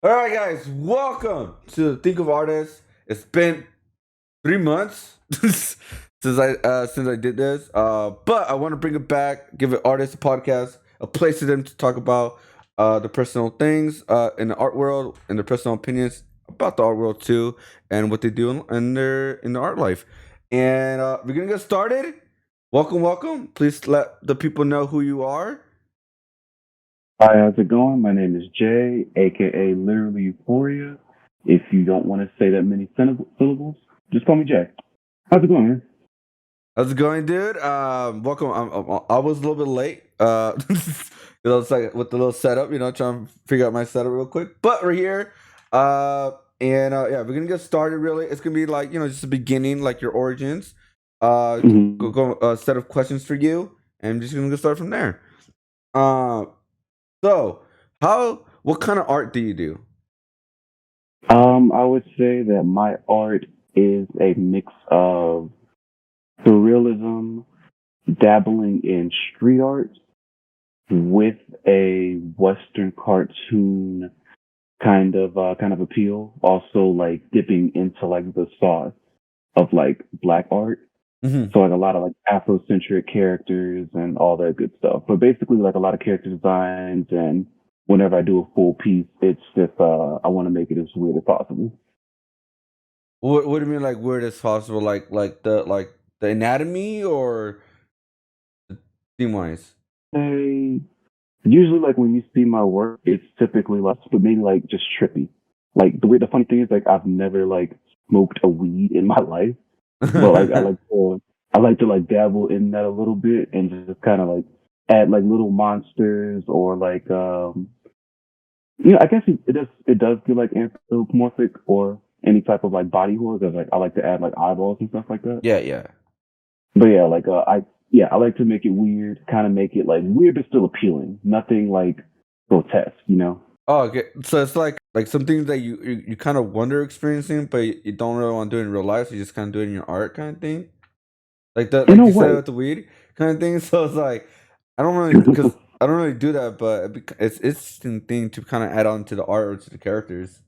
All right, guys, welcome to ThinkOf Artist. It's been 3 months since I did this, but I want to bring it back, give it artists a podcast, a place for them to talk about the personal things in the art world and their personal opinions about the art world too, and what they do in their art life. And we're gonna get started. Welcome, welcome. Please let the people know who you are. Hi, how's it going? My name is Jay, aka literally Euphoria. If you don't want to say that many syllables, just call me Jay. How's it going, man? How's it going, dude? Welcome. I was a little bit late. It's like with the little setup, trying to figure out my setup real quick. But we're here. Yeah, we're gonna get started. Really, it's gonna be like just the beginning, like your origins. hmm Go a set of questions for you, and I'm just gonna get started from there. Uh, so what kind of art do you do? I would say that my art is a mix of surrealism, dabbling in street art, with a Western cartoon kind of appeal. Also, like dipping into like the sauce of like black art. Hmm. So like a lot of like Afrocentric characters and all that good stuff. But basically like a lot of character designs, and whenever I do a full piece, it's just I want to make it as weird as possible. What do you mean, like weird as possible? Like the anatomy or theme wise? Hey, usually like when you see my work, it's typically like but maybe like just trippy. Like the funny thing is like I've never like smoked a weed in my life, but like I like to like dabble in that a little bit and just kind of like add like little monsters or like I guess it does feel like anthropomorphic or any type of like body horror because like I like to add like eyeballs and stuff like that. Yeah, yeah. But yeah, like I like to make it weird, kind of make it like weird but still appealing. Nothing like grotesque. Oh, okay. So it's like some things that you kind of wonder experiencing, but you don't really want to do it in real life. So you just kind of do it in your art, kind of thing. Like the In like a you said way. with the weed kind of thing. So it's like I don't really do that, but it's interesting thing to kind of add on to the art or to the characters.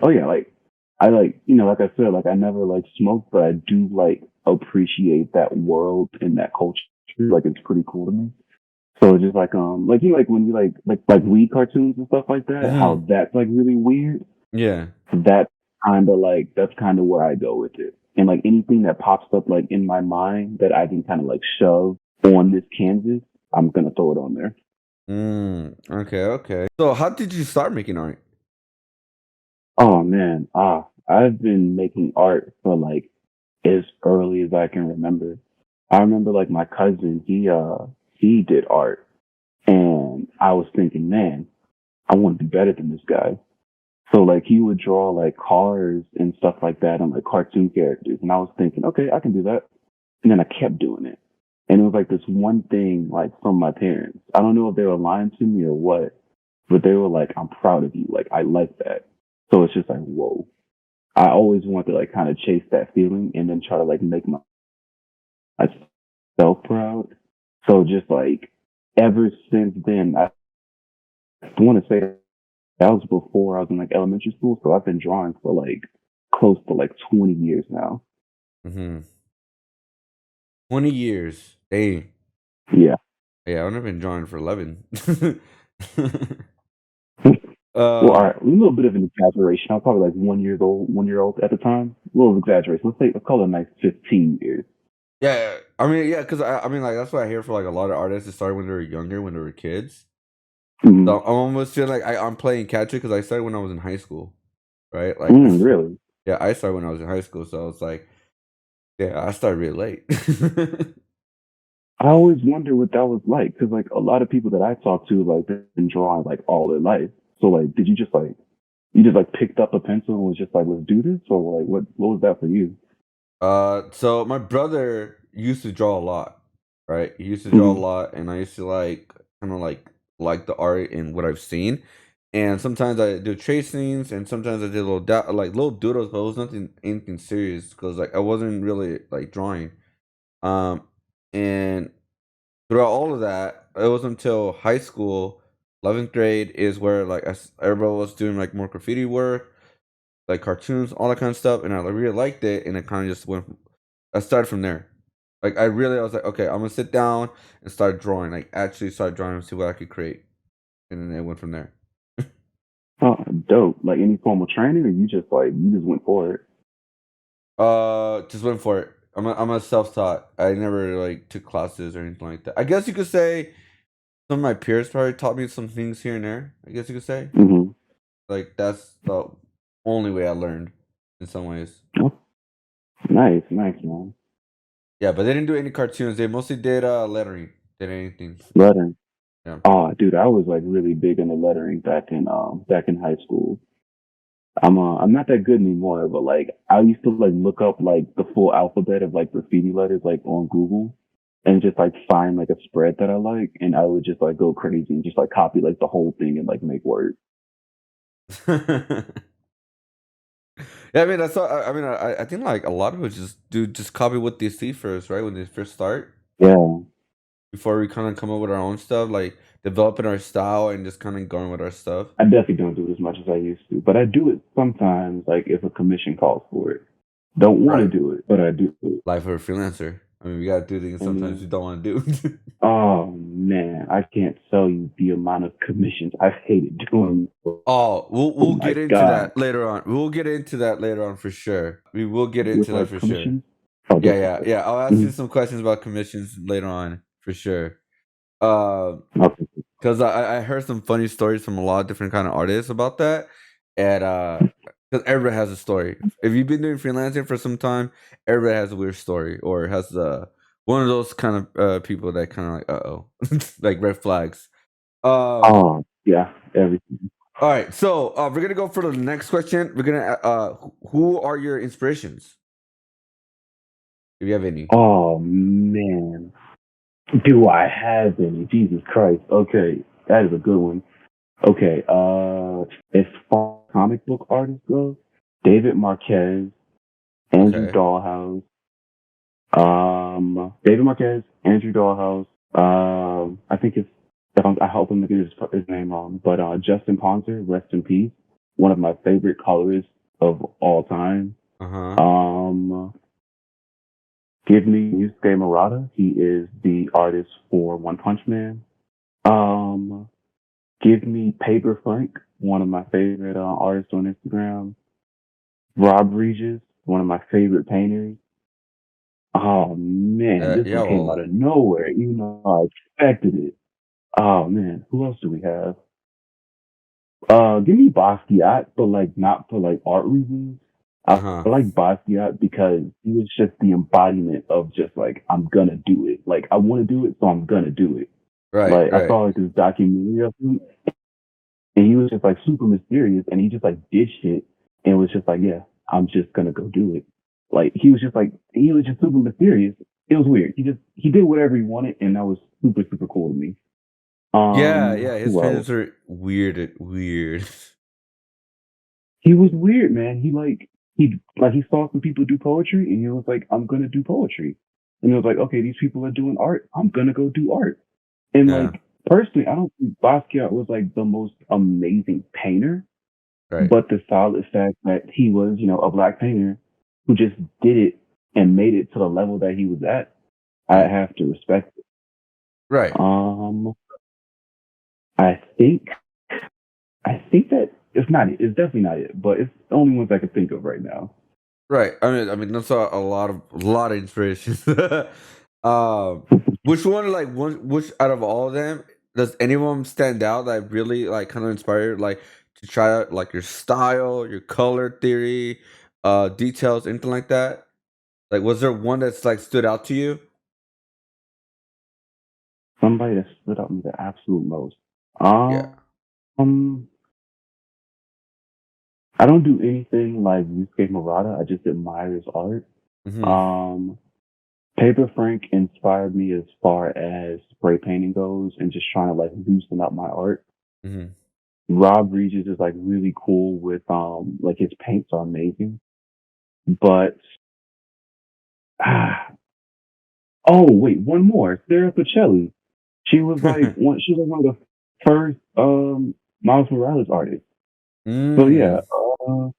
Oh yeah, like I like like I said, like I never like smoked, but I do like appreciate that world and that culture. Like it's pretty cool to me. So it's just like like when you like weed cartoons and stuff like that, Hmm. how that's like really weird. Yeah. That that's kind of where I go with it. And like anything that pops up like in my mind that I can kind of like shove on this canvas, I'm gonna throw it on there. Okay. Okay. So how did you start making art? Oh man, I've been making art for like as early as I can remember. I remember like my cousin, he did art, and I was thinking, man, I want to be better than this guy. So like he would draw like cars and stuff like that and like cartoon characters. And I was thinking, okay, I can do that. And then I kept doing it. And it was like this one thing like from my parents. I don't know if they were lying to me or what, but they were like, I'm proud of you. Like I like that. So it's just like, whoa. I always want to like kind of chase that feeling and then try to like make myself proud. So just like ever since then, I want to say that was before I was in like elementary school. So I've been drawing for like close to like 20 years now. Hmm. 20 years. Dang. Yeah. Yeah, I've never been drawing for 11. Well, all uh, right, a little bit of an exaggeration. I was probably like 1 year old, 1 year old at the time. A little exaggeration. Let's call it a nice 15 years. yeah, I mean, yeah, because I mean, like that's what I hear for like a lot of artists. It started when they were younger, when they were kids. So Mm, I'm almost feeling like I'm playing catch up because I started when I was in high school, right? Like, really? yeah, I started when I was in high school, so it's like, yeah, I started really late. I always wonder what that was like because like a lot of people that I talk to like they've been drawing like all their life. So like, did you just like picked up a pencil and was just like, let's do this, or like what was that for you? So my brother used to draw a lot, right? He used to draw a Mm, lot, and I used to like kind of like the art and what I've seen. And sometimes I do tracings, and sometimes I did like little doodles, but it was nothing anything serious because like I wasn't really like drawing. Um, and throughout all of that, it was until high school. 11th grade is where like everybody was doing like more graffiti work, like cartoons, all that kind of stuff, and I like, really liked it, and it kind of just went. I started from there. Like I was like, okay, I'm gonna sit down and start drawing. Like actually start drawing and see what I could create, and then it went from there. Oh, dope. Like any formal training, or you just went for it? Just went for it. I'm a self taught. I never like took classes or anything like that. I guess you could say some of my peers probably taught me some things here and there. I guess you could say Mm-hmm. like that's the only way I learned in some ways. Oh, nice, nice, man. Yeah, but they didn't do any cartoons. They mostly did lettering. Did anything. Lettering. Yeah. Oh, dude, I was like really big into lettering back in high school. I'm not that good anymore, but like I used to like look up like the full alphabet of like graffiti letters like on Google and just like find like a spread that I like, and I would just like go crazy and just like copy like the whole thing and like make words. Yeah, I mean that's all, I mean I think like a lot of us just copy what they see first, right? When they first start, Yeah, before we kind of come up with our own stuff, like developing our style and just kind of going with our stuff. I definitely don't do it as much as I used to, but I do it sometimes. Like if a commission calls for it, don't want to Right. do it, but I do it. Life of a freelancer. I mean, we gotta do things sometimes And we don't want to do. oh man, I can't tell you the amount of commissions I've hated doing. Oh, Oh we'll my get into god, that later on. We'll get into that later on for sure. We will get with into that like for sure. commissions. Oh, Yeah, this is yeah, yeah. I'll ask you mhm. some questions about commissions later on for sure. Uh, Okay. because I heard some funny stories from a lot of different kind of artists about that, and because everybody has a story. If you've been doing freelancing for some time, everybody has a weird story or has one of those kind of people that kind of like like red flags. Um, Oh yeah, everything. all right, so we're gonna go for the next question. We're gonna who are your inspirations if you have any? Oh man, do I have any? Jesus Christ. Okay, that is a good one. Okay, as far as comic book artists go, David Marquez, Andrew Okay. Dahlhouse, David Marquez, Andrew Dahlhouse. I think it's. I hope I'm not getting his name wrong, but Justin Ponser, rest in peace. One of my favorite colorists of all time. Uh huh. Um, give me Yusuke Murata. He is the artist for One Punch Man. Um, give me Paper Frank, one of my favorite artists on Instagram. Rob Regis, one of my favorite painters. Oh man, this Yeah. one came out Well. of nowhere, even though I expected it. Oh man, who else do we have? Give me Basquiat, but like not for like art reasons. Uh I huh. like Basquiat because he was just the embodiment of just like I'm gonna do it. Like I want to do it, so I'm gonna do it. Right. Like I Right. saw like this documentary of him, and he was just like super mysterious, and he just like did shit, and was just like, yeah, I'm just gonna go do it. Like he was just super mysterious. It was weird. He did whatever he wanted, and that was super super cool to me. Yeah. Yeah. His Who else? paintings are weird. Weird. He was weird, man. He saw some people do poetry, and he was like, I'm gonna do poetry, and he was like, okay, these people are doing art. I'm gonna go do art. And Yeah. like personally, I don't think Basquiat was like the most amazing painter. Right. But the solid fact that he was, a black painter who just did it and made it to the level that he was at, I Right. have to respect it. Right. Um, I think, I think that it's not it. It's definitely not it, but it's the only ones I can think of right now. Right. I mean, that's a lot of inspiration. um, which one, like, which out of all of them, does anyone stand out that really, like, kind of inspired, like, to try out, like, your style, your color theory, details, anything like that? Like, was there one that's like stood out to you? Somebody that stood out me the absolute most. Yeah. Um, I don't do anything like Yusuke Murata. I just admire his art. Hmm. Um, Paper Frank inspired me as far as spray painting goes and just trying to like loosen up my art. Hmm. Rob Regis is like really cool with like his paints are amazing. But ah, oh wait, one more. Sarah Pacelli. She was like one of the first Miles Morales artist. So yeah, Mm. uh,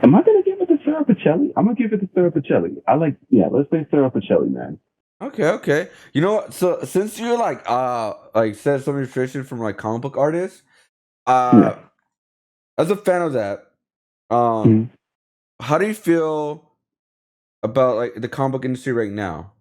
am I gonna give it to Sarah Pacelli? I'm gonna give it to Sarah Pacelli. I like, yeah, let's say Sarah Pacelli, man. Okay, okay. You know what? So since you're like said some inspiration from like comic book artists, uh, Yeah. as a fan of that, um, Mhm. how do you feel about like the comic book industry right now?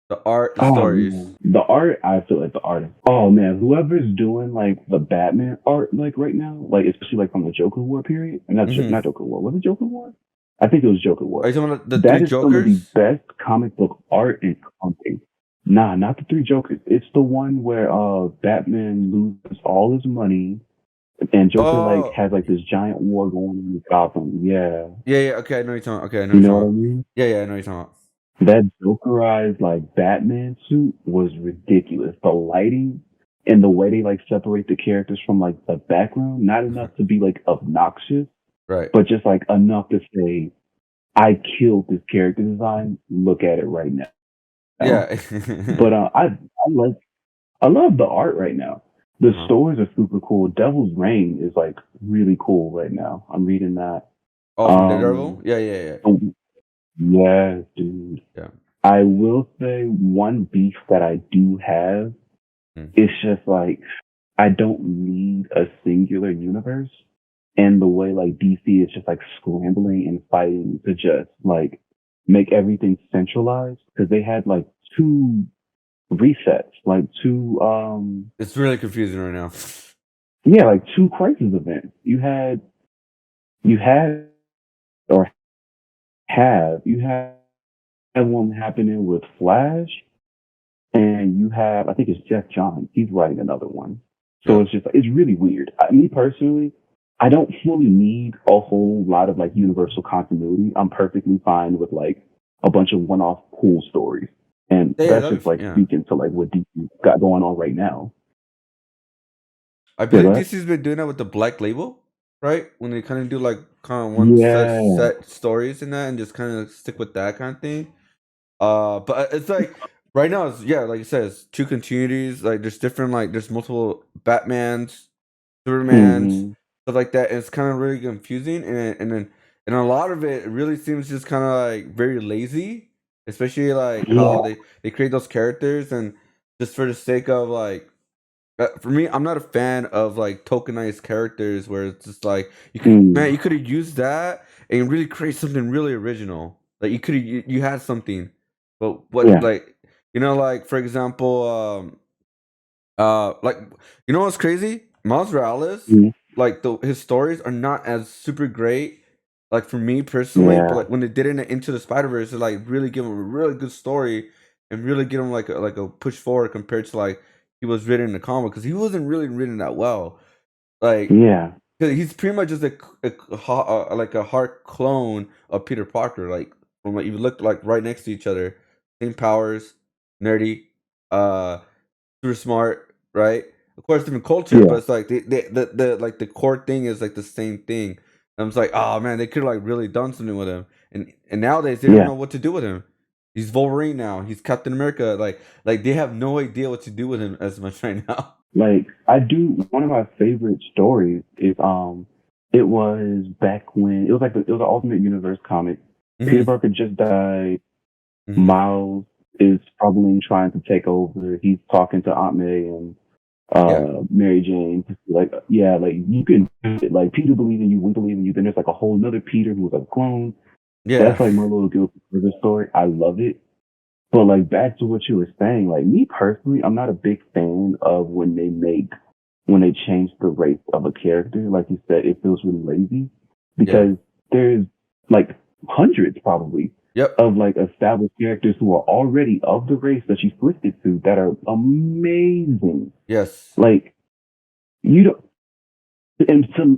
The art, the Oh stories. man, the art. I feel like the art. Oh man, whoever's doing like the Batman art like right now, like especially like from the Joker War period, and Mm-hmm. not Joker War. Was it Joker War? I think it was Joker Are War. you talking about the three That is some of the Jokers? best comic book art in comics. Nah, not the three Jokers. It's the one where Batman loses all his money and Joker like Oh, has like this giant war going on with Gotham. Yeah, yeah, yeah. Okay, I know you're talking. Okay, I know you you're know talking what I about. mean? Yeah, yeah, I know you're talking about. That Jokerized like Batman suit was ridiculous. The lighting and the way they like separate the characters from like the background, not enough to be like obnoxious, Right. but just like enough to say, I killed this character design. Look at it right now. Yeah. But I love the art right now. The Uh-huh. stories are super cool. Devil's Reign is like really cool right now. I'm reading that. Oh, from Daredevil. Um, Yeah, yeah, yeah, oh, yeah, dude. yeah. I will say one beef that I do have. Mm. It's just like I don't need a singular universe, and the way like DC is just like scrambling and fighting to just like make everything centralized because they had like two resets, like two It's really confusing right now. yeah, like two crisis events. You had or you have one happening with Flash, and you have I think it's Jeff Johns. He's writing another one. So Yep. it's really weird. Me personally, I don't fully need a whole lot of like universal continuity. I'm perfectly fine with like a bunch of one-off cool stories, and Yeah, yeah, that's just like yeah. speaking to like what DC got going on right now. I Yeah, believe that. DC's been doing that with the Black Label, right? When they kind of do like kind of one Yeah. set stories in that and just kind of stick with that kind of thing. But it's like right now, it's yeah, like you said, it's two continuities. Like there's different, like there's multiple Batmans, Supermans, Hmm. stuff like that. And it's kind of really confusing, and a lot of it really seems just kind of like very lazy, especially like how Yeah. they create those characters and just for the sake of like. For me, I'm not a fan of like tokenized characters where it's just like Mm. man, you could have used that and really create something really original. Like you could have, you had something, but what Yeah. like like for example, like what's crazy? Miles Morales, Mm. like his stories are not as super great. Like for me personally, but Yeah. like when they did it Into the Spider Verse, it like really give him a really good story and really get him like a push forward compared to like he was written in the comic because he wasn't really written that well. Like Yeah. 'cause he's pretty much just like a hard clone of Peter Parker. Like from like you look like right next to each other, same powers, nerdy, uh, super smart, right? Of course, different culture, but Yeah. it's like the like the core thing is like the same thing. And I'm just like, oh man, they could have like really done something with him. And nowadays they don't Yeah. know what to do with him. He's Wolverine now. He's Captain America. Like they have no idea what to do with him as much right now. Like I do one of my favorite stories is it was back when it was like it was an alternate universe comic. Peter Hmm. Parker just died. Hmm. Miles is struggling trying to take over. He's talking to Aunt May and Yeah. Mary Jane. Like, yeah, like you can do it. Like Peter believe in you, we believe in you. Then there's like a whole nother Peter who was a clone. Yeah. That's like my little guilty pleasure story. I love it. But like back to what you were saying, like me personally, I'm not a big fan of when they change the race of a character. Like you said, it feels really lazy Yeah. because there's like hundreds probably Yep. of like established characters who are already of the race that you switched it to that are amazing. Yes. Like you don't,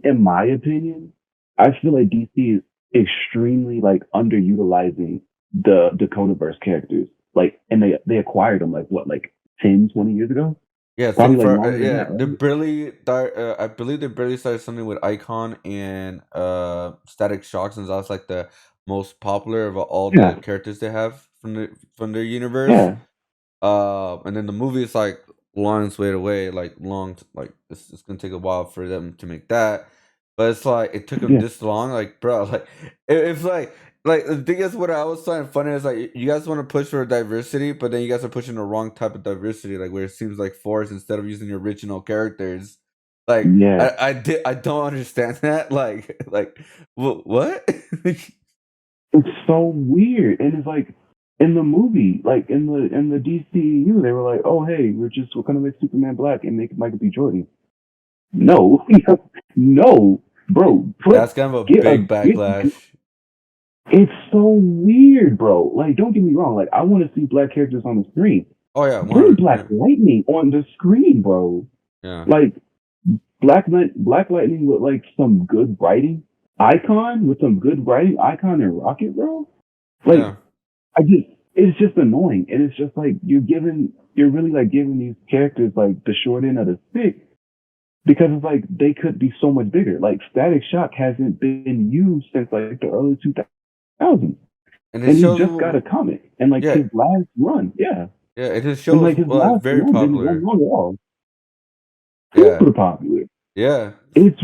in my opinion, I feel like DC is extremely like underutilizing the Dakotaverse characters. Like, and they acquired them like what, like 10, 20 years ago? Yeah. So Probably like for longer than yeah, that, they right? barely start. I believe they barely started something with Icon and Static Shock since that's like the most popular of all the Yeah, characters they have from their universe. yeah, And then the movie is like long its way away, like it's gonna take a while for them to make that. But it's like it took them Yeah, this long, like bro, like it's like the thing is what I was finding funny is like you guys want to push for diversity, but then you guys are pushing the wrong type of diversity, like where it seems like forced instead of using the original characters. Like yeah. I don't understand that. Like what? It's so weird, and it's like in the movie, like in the DCU, they were like, "Oh, hey, we're gonna make Superman black and make Michael B. Jordan." No, no, bro. That's kind of a Get a big get. backlash. It's so weird, bro. Like, don't get me wrong. Like, I want to see black characters on the screen. Oh yeah, Bring Black yeah, Lightning on the screen, bro. yeah, Like Black Lightning with like some good writing, Icon and Rocket, bro. Like, yeah. it's just annoying, and it's just like you're really like giving these characters like the short end of the stick because it's like they could be so much bigger. Like Static Shock hasn't been used since like the early 2000s, And it and he shows, just got a comic, and like yeah, his last run, yeah, yeah. It just and shows like his it's last very run didn't go popular. wrong at all. Yeah, Super popular. yeah, It's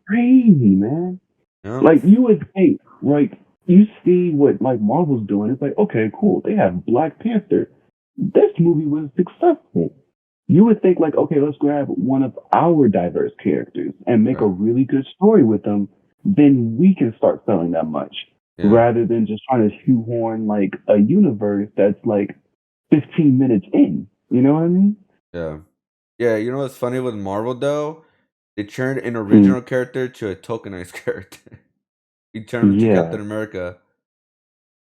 crazy, man. yeah, Like you would think, like you see what like Marvel's doing. It's like, okay, cool. They have Black Panther. This movie was successful. You would think like, okay, let's grab one of our diverse characters and make a right, really good story with them. Then we can start selling that much, yeah, rather than just trying to shoehorn like a universe that's like 15 minutes in. You know what I mean? yeah, yeah. You know what's funny with Marvel though? They turned an Mm, original character to a tokenized character. You turn him to yeah. Captain America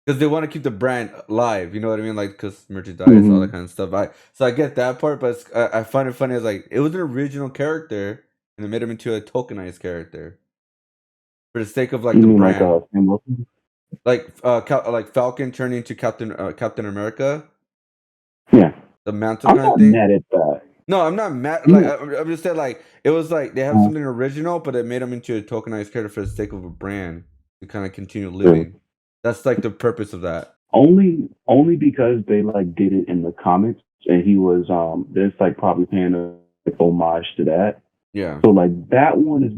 because they want to keep the brand alive. You know what I mean? Like because merchandise, all that Hmm. kind of stuff. I get that part, but I find it funny. It's like it was an original character, and they made him into a tokenized character for the sake of like You the mean like brand. Sam Wilson? Like Falcon turning into Captain America, Yeah. the mantle I'm kind of not thing. mad at that. No, I'm not mad. You Like know, I'm just saying, like it was like they have uh, something original, but they made him into a tokenized character for the sake of a brand to kind of continue true. living. That's like the purpose of that. Only because they like did it in the comics, and he was there's like probably paying a like, homage to that. Yeah, So like that one is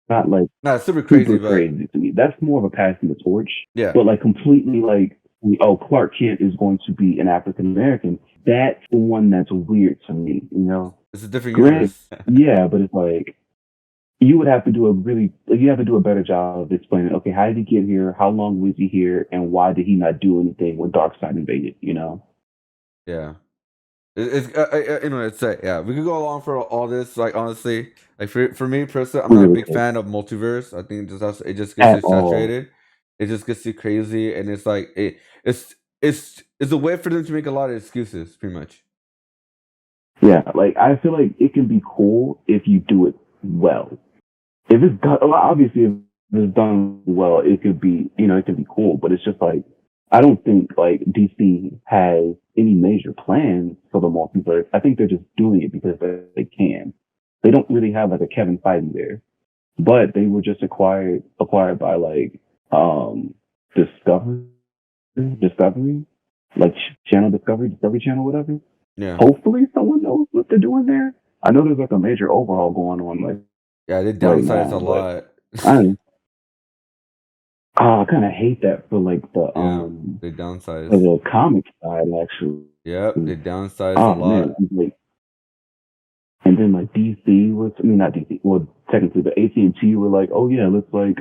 not like nah, it's super crazy, super but crazy to me. That's more of a passing the torch. yeah, But like completely like, oh, Clark Kent is going to be an African American. That's the one that's weird to me. You know, it's a different granted, universe. yeah, but it's like you would have to do a really you have to do a better job of explaining, okay, how did he get here, how long was he here, and why did he not do anything when Darkseid invaded, you know? Yeah, it's you know it's yeah. We could go along for all this. Like honestly, like for me personally, I'm We not a really big could. fan of multiverse. I think it just gets too At all. saturated. It just gets too crazy, and it's like it's a way for them to make a lot of excuses, pretty much. Yeah, like I feel like it can be cool if you do it well. If it's done, well, obviously if it's done well, it could be, it could be cool, but it's just like, I don't think like DC has any major plans for the multiverse. I think they're just doing it because they can. They don't really have like a Kevin Feige there. But they were just acquired by like Discovery, Discovery, like Channel Discovery Channel, whatever. Yeah, Hopefully, someone knows what they're doing there. I know there's like a major overhaul going on like yeah, they right downsized a now, but lot. I I kind of hate that for like Yeah, they downsized. the comic side actually. Yep, they downsized a Oh man, lot. I'm like, and then like DC was, I mean not DC, well technically, but AT&T were like, oh yeah, let's like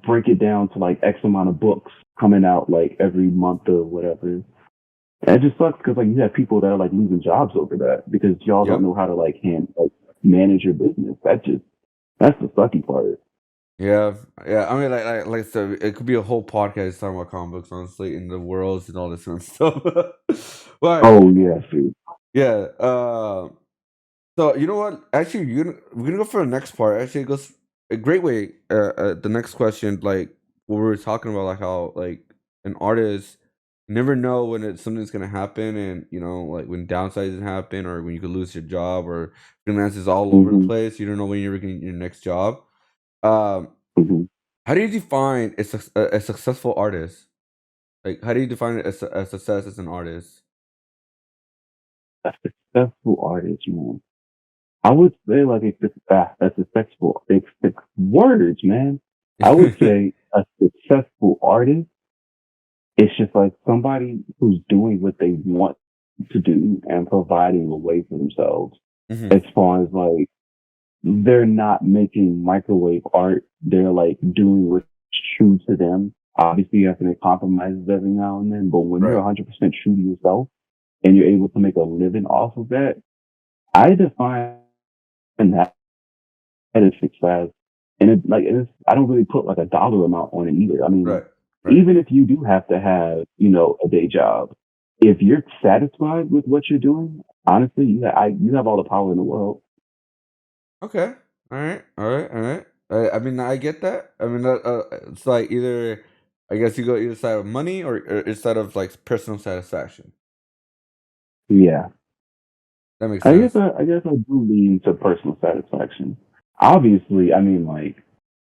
break it down to like X amount of books coming out like every month or whatever. And it just sucks because like you have people that are like losing jobs over that because y'all don't Yep. know how to like manage your business. That's the sucky part. Yeah, yeah. I mean, like I said, it could be a whole podcast talking about comic books, honestly, in the worlds and all this kind of stuff. But Oh yeah, see. yeah, so you know what? Actually, we're gonna go for the next part. Actually, it goes a great way. The next question, like what we were talking about, like how like an artist you never know when something's gonna happen, and you know, like when downsizing happen, or when you could lose your job, or freelance is all over the Hmm. place. You don't know when you're getting your next job. Um, Hmm. how do you define a successful artist? Like, how do you define a success as an artist? a successful artist, man. I would say like a successful words, man. I would say a successful artist is just like somebody who's doing what they want to do and providing a way for themselves. Hmm. As far as like they're not making microwave art, they're like doing what's true to them. Obviously, you have to make compromises every now and then, but when you're Right. 100% true to yourself and you're able to make a living off of that, I define that as success. And I don't really put like a dollar amount on it either. I mean, Right. Right. even if you do have to have, a day job, if you're satisfied with what you're doing, honestly, you have all the power in the world. Okay. All right. All right. All right. I mean, I get that. I mean, it's like either, I guess you go either side of money or instead of like personal satisfaction. Yeah. That makes sense. I guess I do lean to personal satisfaction. Obviously, I mean, like,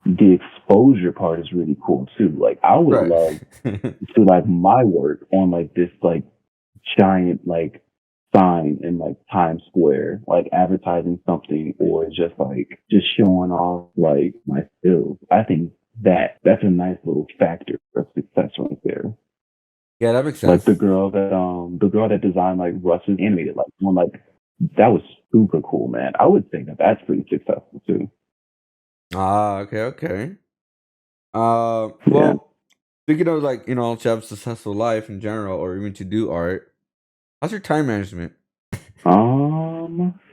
the exposure part is really cool too. Like, I would Right. love to like my work on like this like giant like sign in like Times Square, like advertising something or just showing off like my skills. I think that's a nice little factor of success right there. Yeah, that makes Like sense. the girl that designed like Russ's animated like one like that was super cool, man. I would think that that's pretty successful too. Ah, okay, okay. Yeah. Well, speaking of like to have a successful life in general, or even to do art, how's your time management?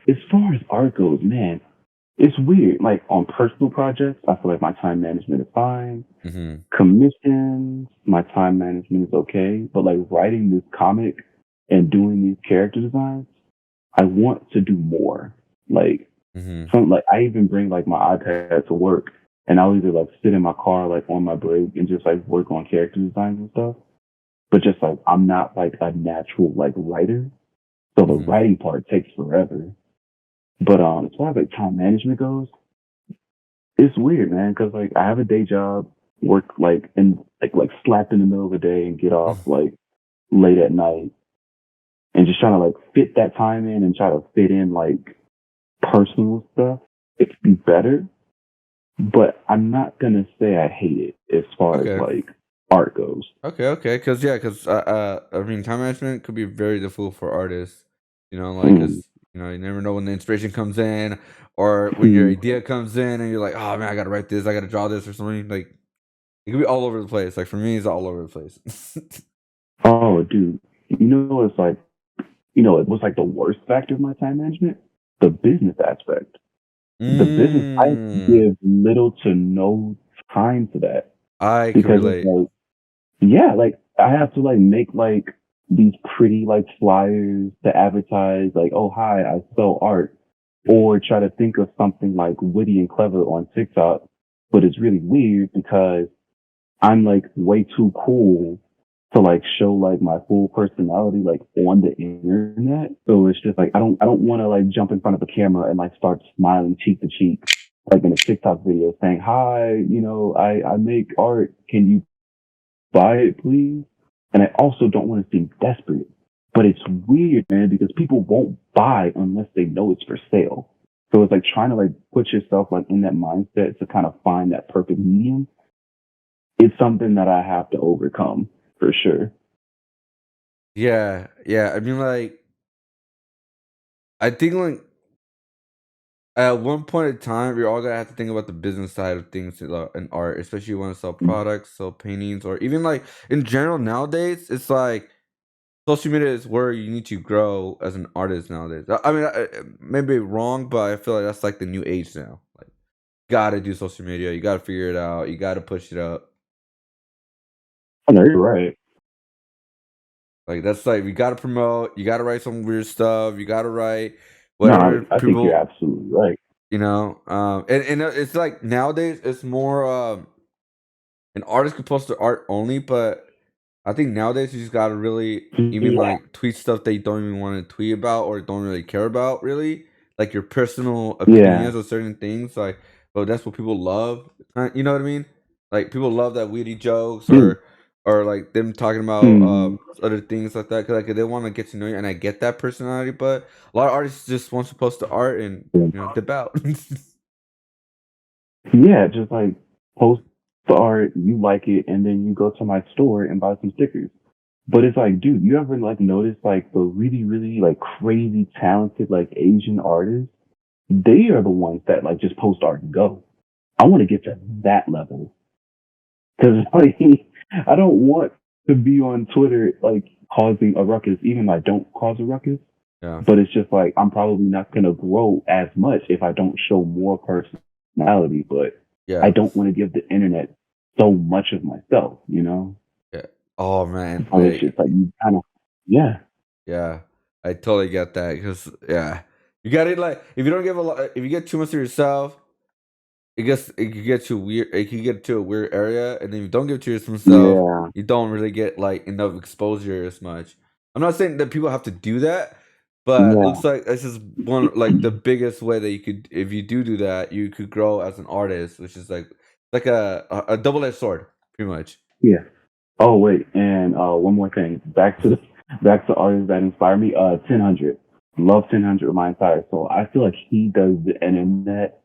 As far as art goes, man, it's weird. Like on personal projects, I feel like my time management is fine. Mm-hmm. Commissions, my time management is okay. But like writing this comic and doing these character designs, I want to do more. Like Mm-hmm. I even bring like my iPad to work and I'll either like sit in my car like on my break and just like work on character designs and stuff. But just like I'm not like a natural like writer. So the Mm-hmm. writing part takes forever. But as far as like time management goes, it's weird, man, because like I have a day job, work like and like slapped in the middle of the day and get off like late at night, and just trying to like fit that time in and try to fit in like personal stuff. It could be better, but I'm not gonna say I hate it as far as Okay. like art goes. Okay, okay, because I mean, time management could be very difficult for artists. Like, Mm. because you never know when the inspiration comes in, or when your Mm. idea comes in, and you're like, oh man, I gotta write this, I gotta draw this, or something. Like, it could be all over the place. Like for me, it's all over the place. Oh, dude, it's like it was like the worst factor of my time management, the business aspect. The business, I Mm, give little to no time to that I can because it's relate. like, yeah, like I have to like make like these pretty like flyers to advertise like, oh, hi, I sell art, or try to think of something like witty and clever on TikTok. But it's really weird because I'm like way too cool to like show like my full personality like on the internet. So it's just like I don't want to like jump in front of a camera and like start smiling cheek to cheek like in a TikTok video saying, "Hi, I make art. Can you buy it, please?" And I also don't want to seem desperate. But it's weird, man, because people won't buy unless they know it's for sale. So it's like trying to like put yourself like in that mindset to kind of find that perfect medium. It's something that I have to overcome for sure. Yeah, yeah. I mean, like, I think like at one point in time, we're all gonna have to think about the business side of things in art, especially you want to sell products, sell paintings, or even like in general nowadays. It's like social media is where you need to grow as an artist nowadays. I mean, maybe wrong, but I feel like that's like the new age now. Like, you gotta do social media. You gotta figure it out. You gotta push it up. Oh, no, you're right. Like that's like you gotta promote. You gotta write some weird stuff. You gotta write No, whatever I think you're people. absolutely right. And it's like nowadays it's more an artist can post their art only, but I think nowadays you just gotta really even Yeah, like tweet stuff they don't even want to tweet about or don't really care about really, like your personal yeah, opinions on certain things. Like, but that's what people love. You know what I mean? Like people love that witty jokes dude. or like them talking about Hmm. other things like that, because like they want to get to know you, and I get that personality, but a lot of artists just want to post the art and dip out. Yeah, just like post the art, you like it, and then you go to my store and buy some stickers. But it's like, dude, you ever like notice like the really, really like crazy talented like Asian artists? They are the ones that like just post art and go. I want to get to that level because like I don't want to be on Twitter like causing a ruckus, even if I don't cause a ruckus. Yeah. But it's just like I'm probably not gonna grow as much if I don't show more personality. But I Yeah. don't want to give the internet so much of myself, you know? Yeah. Oh man, So it's just like you kind of, yeah, yeah, I totally get that, because yeah, you got it. Like if you don't give a lot, if you get too much of yourself, it could get too weird. It could get to a weird area, and then if you don't give to yourself, yeah, you don't really get like enough exposure as much. I'm not saying that people have to do that, but it yeah. looks like this is one like the biggest way that you could, if you do that, you could grow as an artist, which is like a double edged sword, pretty much. Yeah. Oh wait, and one more thing. Back to artists that inspire me. 1000. Love 1000 with my entire soul. I feel like he does the internet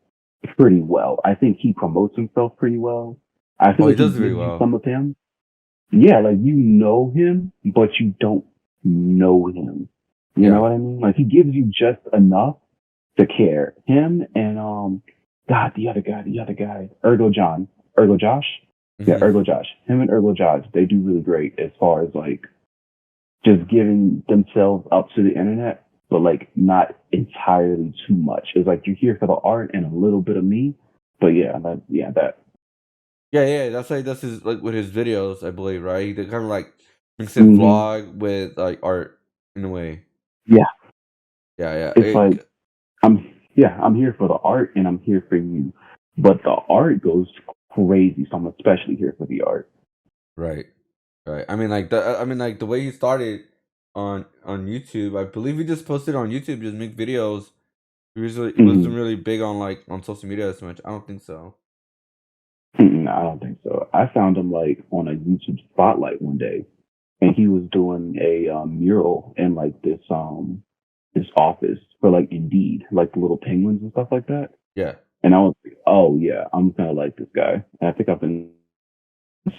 pretty well. I think he promotes himself pretty well. I feel Oh, he like he does very gives you well. some of him. Yeah, like you know him, but you don't know him. You know Yeah. what I mean? Like he gives you just enough to care. Him and God, the other guy, Ergo Josh. Yeah, Hmm. Ergo Josh. Him and Ergo Josh, they do really great as far as like just giving themselves up to the internet, but like not entirely too much. It's like you're here for the art and a little bit of me. But that. Yeah, yeah, that's like that's his like with his videos, I believe, right? He kind of like mix in Hmm. vlog with like art in a way. Yeah, Yeah, yeah, it's like I'm here for the art and I'm here for you, but the art goes crazy. So I'm especially here for the art. right, right. I mean, like the way he started on YouTube. I believe he just posted on YouTube, just make videos. He wasn't Hmm. really big on like on social media as much. I don't think so. No, I don't think so. I found him like on a YouTube spotlight one day, and he was doing a mural in like this office for like Indeed, like the little penguins and stuff like that. Yeah. And I was like, oh yeah, I'm gonna like this guy. And I think I've been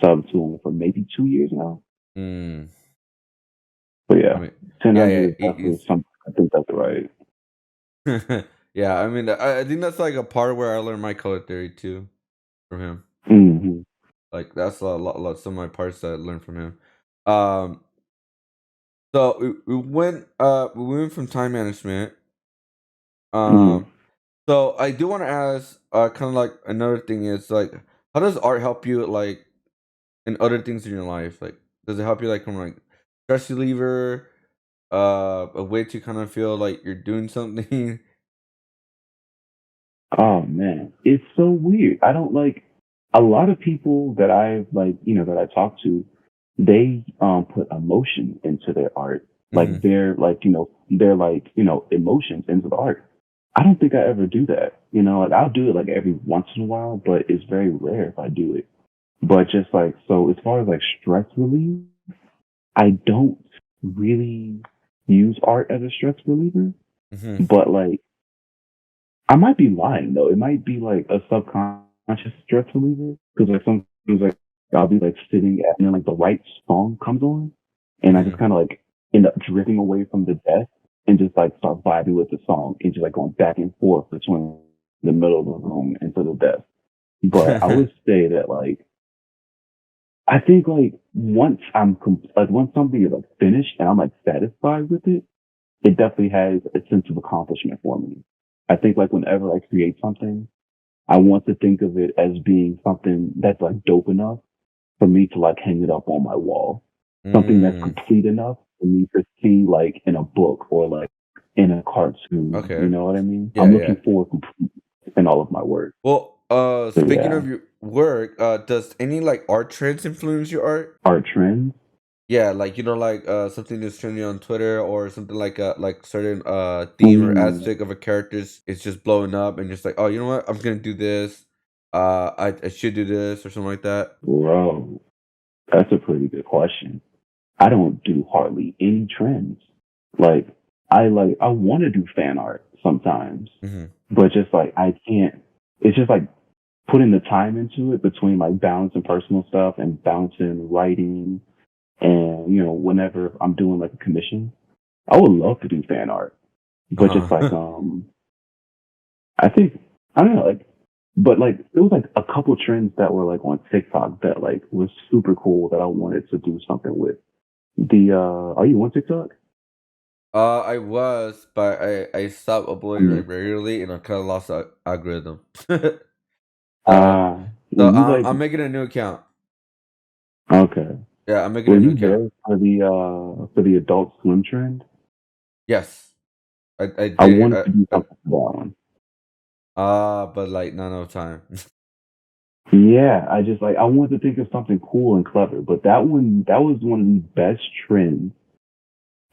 sub to him for maybe 2 years now. Mm. But I yeah, mean, yeah, 1000 yeah. is definitely something. I think that's right. Yeah. I mean, I think that's like a part where I learned my color theory too from him. Hmm. Like that's a lot some of my parts that I learned from him. Um, so we went from time management. Hmm. Um, so I do want to ask, kind of like another thing is like, how does art help you like in other things in your life? Like, does it help you like from like stress reliever, a way to kind of feel like you're doing something? Oh man, it's so weird. I don't like a lot of people that I've like, that I talk to, they put emotion into their art. Like Hmm. they're like, emotions into the art. I don't think I ever do that. Like I'll do it like every once in a while, but it's very rare if I do it. But just like so as far as like stress relief, I don't really use art as a stress reliever. Hmm. But like I might be lying though. It might be like a subconscious stress reliever because like sometimes like I'll be like sitting at and then like the right song comes on and I just Hmm. kind of like end up drifting away from the desk and just like start vibing with the song and just like going back and forth between the middle of the room and to the desk. But I would say that like I think like once something is like finished and I'm like satisfied with it, it definitely has a sense of accomplishment for me. I think like whenever I create something, I want to think of it as being something that's like dope enough for me to like hang it up on my wall. Something that's Mm, complete enough for me to see like in a book or like in a cartoon. You okay. know what I mean? Yeah, I'm yeah. looking for complete in all of my work. Well, So speaking yeah, of your work, does any like art trends influence your art? art trends. Yeah, like like something that's trending on Twitter, or something like certain theme or Mm, aspect of a character's is just blowing up, and just like, oh, you know what, I'm gonna do this. I should do this or something like that. bro. That's a pretty good question. I don't do hardly any trends. Like I want to do fan art sometimes, Mm-hmm. but just like I can't. It's just like putting the time into it between like balancing personal stuff and balancing writing and whenever I'm doing like a commission. I would love to do fan art, but just like Uh-huh. I think I don't know like. But like there was like a couple trends that were like on TikTok that like was super cool that I wanted to do something with. Are you on TikTok? I was, but I stopped uploading Mm. like regularly, and I kind of lost the algorithm. so Uh, so were you like I'm making a new account. okay? Yeah, I'm making Were a new you account. there for the Adult Swim trend? Yes, I I did. wanted to do something for that one. But like not enough time. Yeah, I just like I wanted to think of something cool and clever, but that was one of the best trends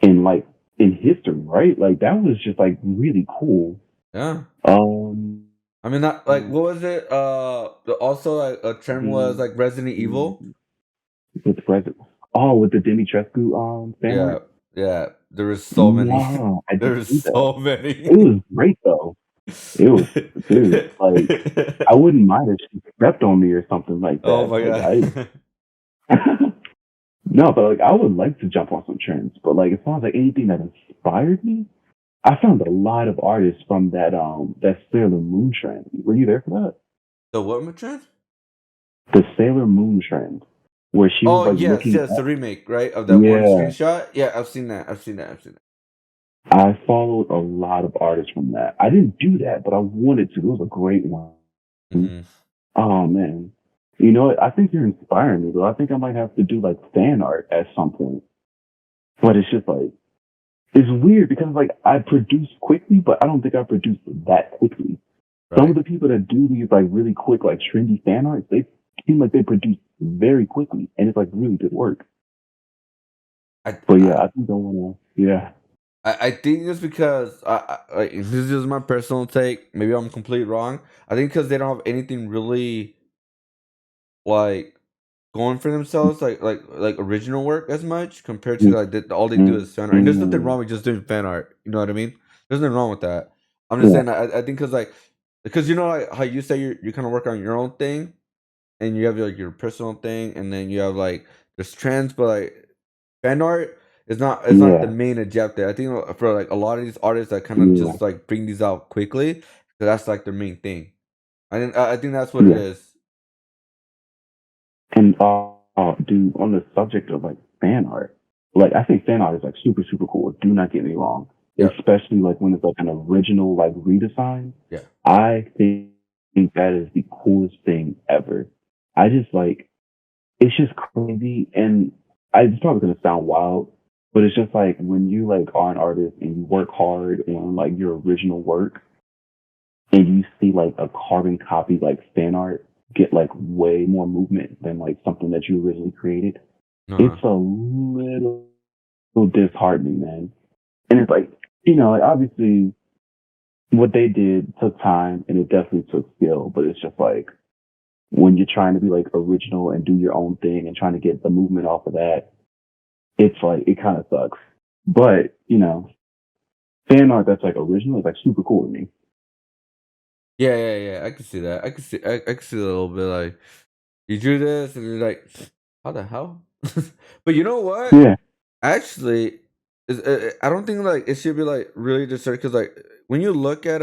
in like in history, right? Like that was just like really cool. Yeah. Um, I mean, not like what was it? Also like a trend was the, like Resident Evil. with the president. Oh, with the Dimitrescu fan Yeah, art. yeah. There was so many. Yeah, I There did was see that. so It many. was great though. It was, dude. Like, I wouldn't mind if she stepped on me or something like Oh that. my Like, god. no, but like, I would like to jump on some trends. But like, as far as like anything that inspired me, I found a lot of artists from that Sailor Moon trend. Were you there for that? The what trend? The Sailor Moon trend, where she was Oh like yes, looking yes, up. the remake, right? Of that one Yeah, screenshot. Yeah, I've seen that. I've seen that. I've seen that. I followed a lot of artists from that. I didn't do that, but I wanted to. It was a great one. Hmm. Oh man. You know what? I think you're inspiring me though. I think I might have to do like fan art at some point. But it's just like it's weird because like I produce quickly, but I don't think I produce that quickly. Some of Right. the people that do these like really quick, like trendy fan arts, they seem like they produce very quickly and it's like really good work. I But yeah, I I think I wanna yeah. I think it's because like this is just my personal take. Maybe I'm completely wrong. I think because they don't have anything really like going for themselves, like original work as much compared to Mm, like all they do mm, is fan art. And there's nothing mm, wrong with just doing fan art. You know what I mean? There's nothing wrong with that. I'm just yeah, saying. I think because you know like how you say you kind of work on your own thing and you have like your personal thing and then you have like there's trends, but like fan art is not the yeah, main objective. I think for like a lot of these artists that kind of yeah, just like bring these out quickly, so that's like their main thing. I think that's what it yeah. is. And dude, on the subject of like fan art, like I think fan art is like super, super cool. Do not get me wrong. Yep. Especially like when it's like an original like redesign. Yeah. I think that is the coolest thing ever. I just like it's just crazy and it's probably gonna sound wild, but it's just like when you like are an artist and you work hard on like your original work and you see like a carbon copy like fan art get like way more movement than like something that you originally created, it's Uh-huh. a little disheartening, man. And it's like, like obviously what they did took time and it definitely took skill, but it's just like when you're trying to be like original and do your own thing and trying to get the movement off of that, it's like it kind of sucks. But, fan art that's like original is like super cool to me. Yeah, yeah, yeah. I can see that. I can see a little bit like you drew this and you're like, how the hell? But you know what? Yeah. Actually, I don't think like it should be like really disturbed because like when you look at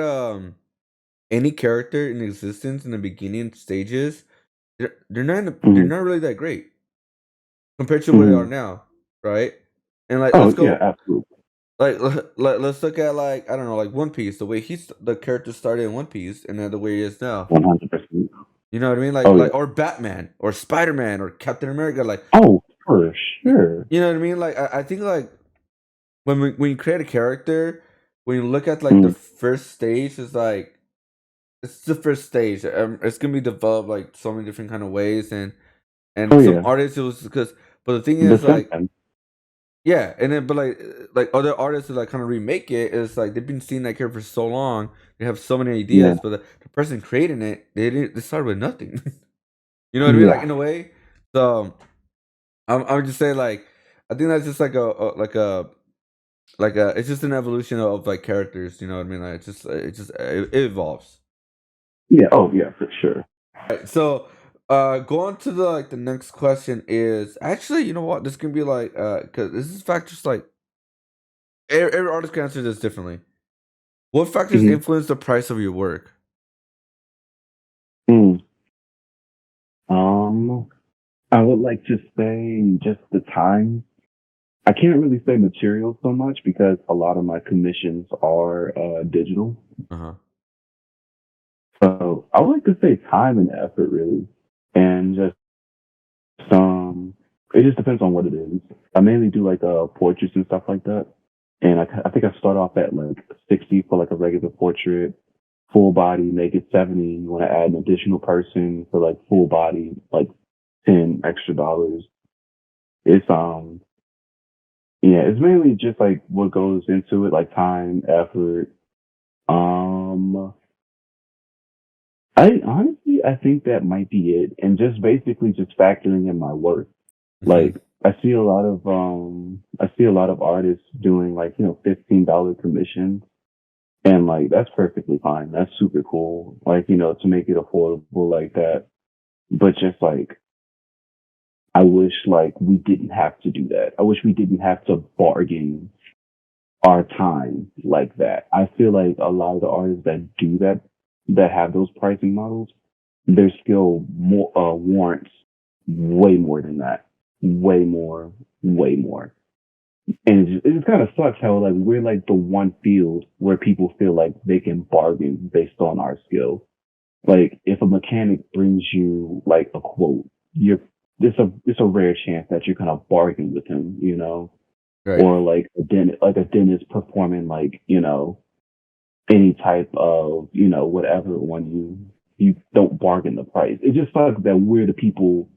any character in existence in the beginning stages, they're Hmm. not really that great compared to where they are Hmm. now, right? And like let's Oh yeah, go absolutely. like let's look at like I don't know like One Piece, the way the character started in One Piece and then the way he is now. 100%. You know what I mean? Oh yeah. Or Batman or Spider Man or Captain America. Like Oh, for y- sure. you know what I mean? Like I think like when you create a character, when you look at like the Mm. first stage, is like it's the first stage. It's gonna be developed like so many different kind of ways, and Oh some yeah. artists it was because. But the thing The is, like, Simpsons. yeah, and then but like other artists who like kind of remake it, it's like they've been seeing that character for so long, they have so many Yeah. ideas, but the person creating it, they started with nothing. You know what I mean? Like Yeah. in a way. So I'm just saying, like, I think that's just like a it's just an evolution of like characters. You know what I mean? Like, it evolves. Yeah. Oh, yeah, for sure. Right, so, going to the next question is actually, you know what? This can be like, because this is factors like every artist can answer this differently. What factors hmm influence the price of your work? Mm. Um, I would like to say just the time. I can't really say material so much because a lot of my commissions are digital. Uh huh. So I would like to say time and effort, really, and just it just depends on what it is. I mainly do like portraits and stuff like that, and I think I start off at like 60 for like a regular portrait, full body, make it 70. You want to add an additional person for like full body, like $10 extra. It's yeah, it's mainly just like what goes into it, like time, effort. Um, I honestly I think that might be it, and just basically just factoring in my work. Hmm. Like I see a lot of artists doing like, $15 commissions, and like that's perfectly fine. That's super cool. Like, to make it affordable like that. But just like I wish like we didn't have to do that. I wish we didn't have to bargain our time like that. I feel like a lot of the artists that do that, that have those pricing models, their skill more warrants way more than that. Way more, way more. And it just kind of sucks how like we're like the one field where people feel like they can bargain based on our skill. Like if a mechanic brings you like a quote, you're it's a rare chance that you're gonna bargain with him, Right. or like a dentist performing like, any type of, whatever on you don't bargain the price. It just sucks that we're the people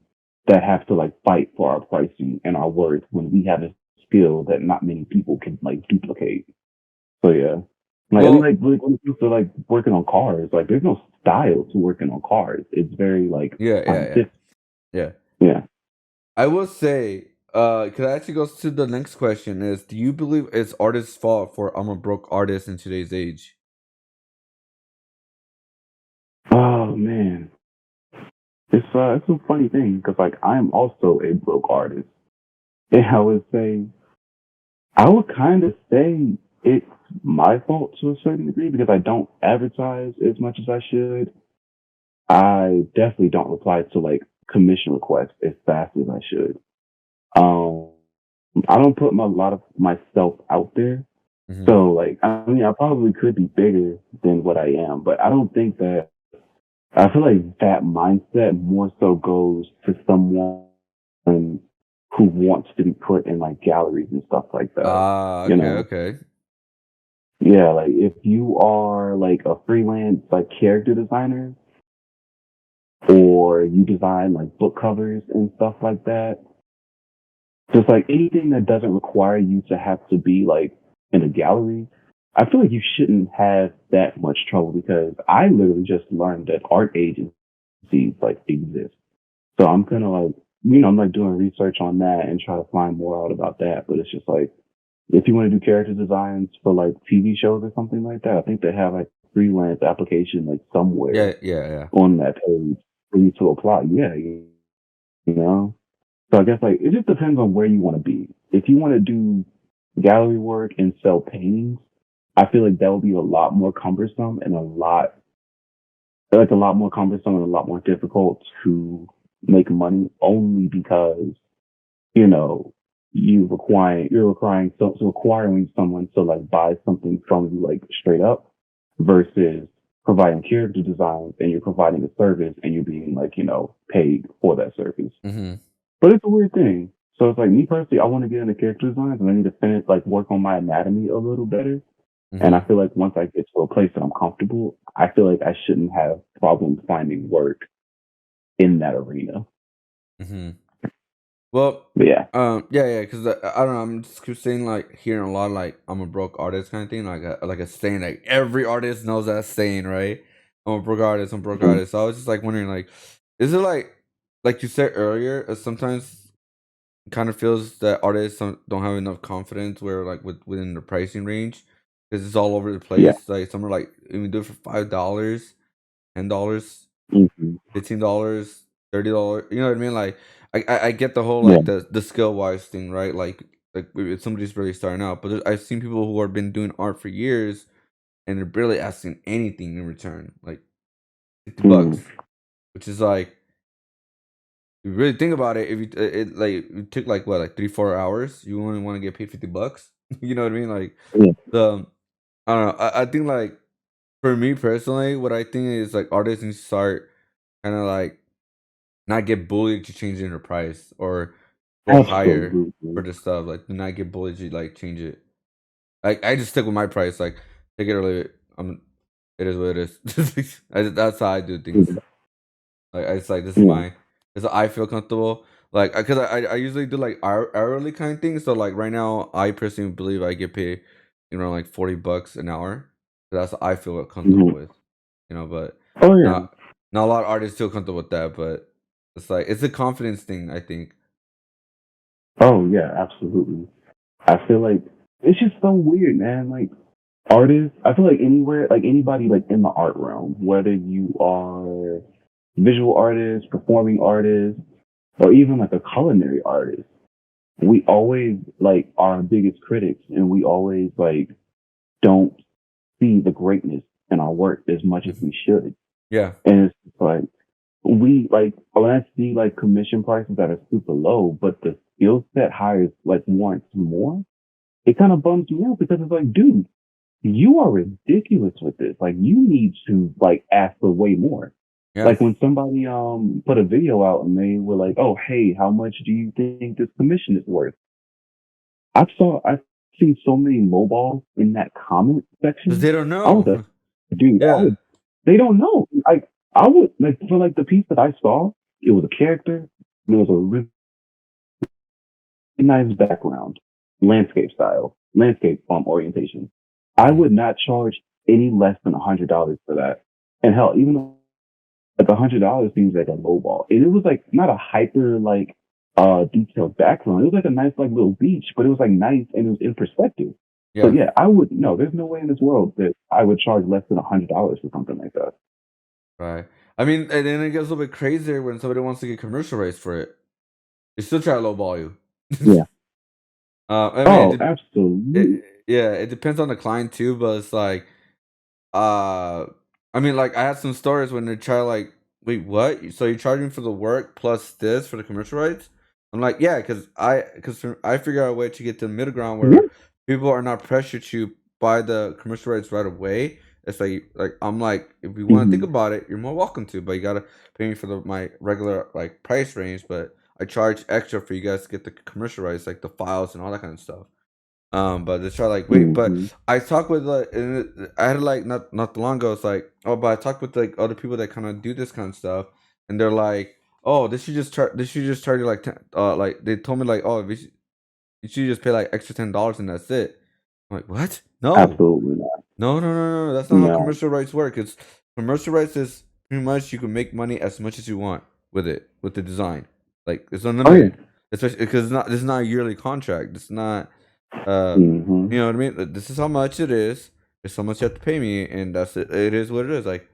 that have to like fight for our pricing and our worth when we have a skill that not many people can like duplicate. So yeah. Like I mean Well, like when it comes to like working on cars, like there's no style to working on cars. It's very like yeah, yeah, yeah, scientific. yeah. Yeah. I will say, because that actually goes to the next question: is do you believe it's artists' fault for I'm a broke artist in today's age? Oh man. It's a funny thing because like I'm also a broke artist. And I would kind of say it's my fault to a certain degree because I don't advertise as much as I should. I definitely don't reply to like commission requests as fast as I should. Um, I don't put a lot of myself out there. Hmm. So like, I mean, I probably could be bigger than what I am, but I don't think that, I feel like that mindset more so goes to someone who wants to be put in like galleries and stuff like that. Ah, You okay, know? okay. Yeah, like if you are like a freelance like character designer or you design like book covers and stuff like that, just like anything that doesn't require you to have to be like in a gallery, I feel like you shouldn't have that much trouble because I literally just learned that art agencies like exist. So I'm kind of like, I'm like doing research on that and try to find more out about that. But it's just like, if you want to do character designs for like TV shows or something like that, I think they have like freelance application like Yeah, somewhere yeah, yeah. on that page for you to apply. Yeah, you know. So I guess like it just depends on where you want to be. If you want to do gallery work and sell paintings, I feel like that would be a lot more cumbersome and a lot more cumbersome and a lot more difficult to make money only because you know, requiring someone to like buy something from you like straight up versus providing character designs and you're providing a service and you're being like, paid for that service. Hmm. But it's a weird thing. So it's like me personally, I want to get into character designs and I need to finish like work on my anatomy a little better. And I Hmm. feel like once I get to a place that I'm comfortable, I feel like I shouldn't have problems finding work in that arena. Hmm. Well, But yeah. yeah, yeah, because I don't know, I'm just keep saying like hearing a lot like I'm a broke artist kind of thing, like a saying like every artist knows that saying, right? I'm a broke artist, I'm a broke Mhm. artist. So I was just like wondering, like, is it like you said earlier, sometimes kind of feels that artists don't have enough confidence where like within the pricing range because it's all over the Yeah. place. Like some are like even do it for $5, $10, Hmm. $15, $30. You know what I mean? Like I get the whole Yeah. like the skill wise thing, right? Like if somebody's really starting out, but I've seen people who have been doing art for years and they're barely asking anything in return, like $50, Hmm. which is like you really think about it, if you it like it took like what like 3 4 hours, you only want to get paid $50. You know what I mean? Like Yeah. the I don't know. I think like for me personally, what I think is like artists need to start kind of like not get bullied to change their price or go higher for Absolutely. the stuff. Like do not get bullied to like change it. Like I just stick with my price. Like take it or leave it. It is what it is. That's how I do things. Yeah. Like it's like this is Yeah. my this I feel comfortable. Like because I usually do like hourly kind of things. So like right now, I personally believe I get paid, like $40 an hour. So that's what I feel comfortable Hmm. with. But Oh yeah. not not a lot of artists feel comfortable with that. But it's like it's a confidence thing. I think. Oh yeah. Absolutely. I feel like it's just so weird, man. Like artists, I feel like anywhere, like anybody, like in the art realm, whether you are visual artist, performing artist, or even like a culinary artist, we always like are our biggest critics, and we always like don't see the greatness in our work as much as Mhm. we should. Yeah. And it's just like we like when I see like commission prices that are super low, but the skill set hires like warrants more, it kind of bums me out because it's like, dude, you are ridiculous with this. Like you need to like ask for way more. Yeah. Like when somebody put a video out and they were like, "Oh, hey, how much do you think this commission is worth?" I've seen so many lowballs in that comment Because section. they don't I was know. like, dude, I Yeah. would. They don't know. Like I would like for like the piece that I saw, it was a character. There was a really nice background, landscape orientation. I Mhm. would not charge any less than $100 for that. And hell, even though like $100 seems like a low ball, and it was like not a hyper like detailed background. It was like a nice like little beach, but it was like nice and it was in perspective. So Yeah. yeah, I would no. There's no way in this world that I would charge less than $100 for something like that. Right. I mean, and then it gets a little bit crazier when somebody wants to get commercial rates for it. They still try to lowball you. Yeah. I mean, Oh, absolutely. yeah, it depends on the client too, but it's like, uh, I mean, like I had some stories when they try like, wait, what? So you're charging for the work plus this for the commercial rights? I'm like, yeah, because I figure out a way to get to the middle ground Yeah. where people are not pressured to buy the commercial rights right away. It's like I'm like, if you want to think Hmm. about it, you're more welcome to, but you gotta pay me for my regular like price range. But I charge extra for you guys to get the commercial rights, like the files and all that kind of stuff. But they try like wait, but Hmm. I talked with I had like not long ago. It's like but I talked with like other people that kind of do this kind of stuff, and they're like, oh, this should just charge you like like they told me like you should just pay like extra $10 and that's it. I'm like what? No, Absolutely not. no. That's not how No. commercial rights work. It's commercial rights is pretty much you can make money as much as you want with the design. Like it's Oh yeah. unlimited, especially because this is not a yearly contract. It's not uh, you Hmm. know what I mean? This is how much it is. It's how much you have to pay me, and that's it. It is what it is. Like,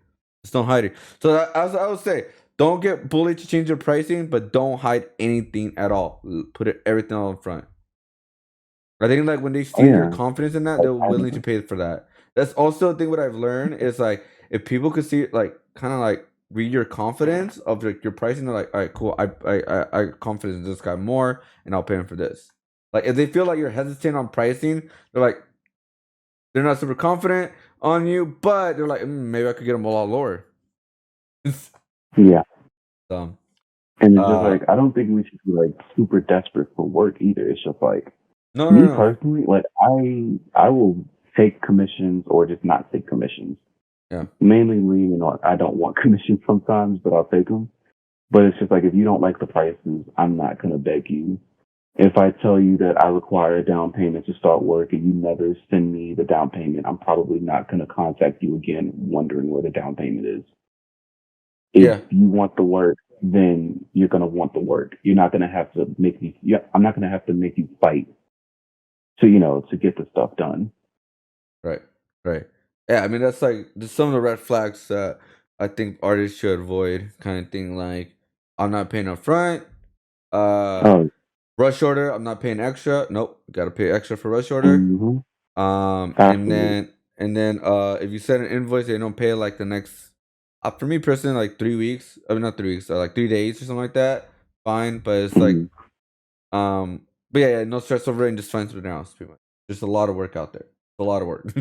just don't hide it. So as I would say, don't get bullied to change your pricing, but don't hide anything at all. Put everything all in front. I think like when they Oh see your yeah. confidence in that, Like they're I willing to pay for that. That's also a thing. What I've learned is like if people could see like kind of like read your confidence of like your pricing, they're like, all right, cool. I confidence in this guy more, and I'll pay him for this. Like if they feel like you're hesitant on pricing, they're like they're not super confident on you, but they're like maybe I could get them a lot lower. yeah. So And it's just uh like I don't think we should be like super desperate for work either. It's just like me no. personally, like I will take commissions or just not take commissions. Yeah. Mainly leaning on I don't want commissions sometimes, but I'll take them. But it's just like if you don't like the prices, I'm not gonna beg you. If I tell you that I require a down payment to start work and you never send me the down payment, I'm probably not gonna contact you again wondering where the down payment is. If Yeah. you want the work, then you're gonna want the work. You're not gonna have to make me. Yeah, I'm not gonna have to make you fight to to get the stuff done. Right. Right. Yeah, I mean that's like just some of the red flags that I think artists should avoid, kind of thing. Like I'm not paying up front. Uh, Oh, rush order. I'm not paying extra. Nope, got to pay extra for rush order. hmm And absolutely. then if you send an invoice, they don't pay like the next. For me personally, like 3 weeks. I mean, not 3 weeks. Like 3 days or something like that. Fine, but it's like Hmm. but yeah, no stress over it and just find something else. Pretty much. There's a lot of work out there. A lot of work.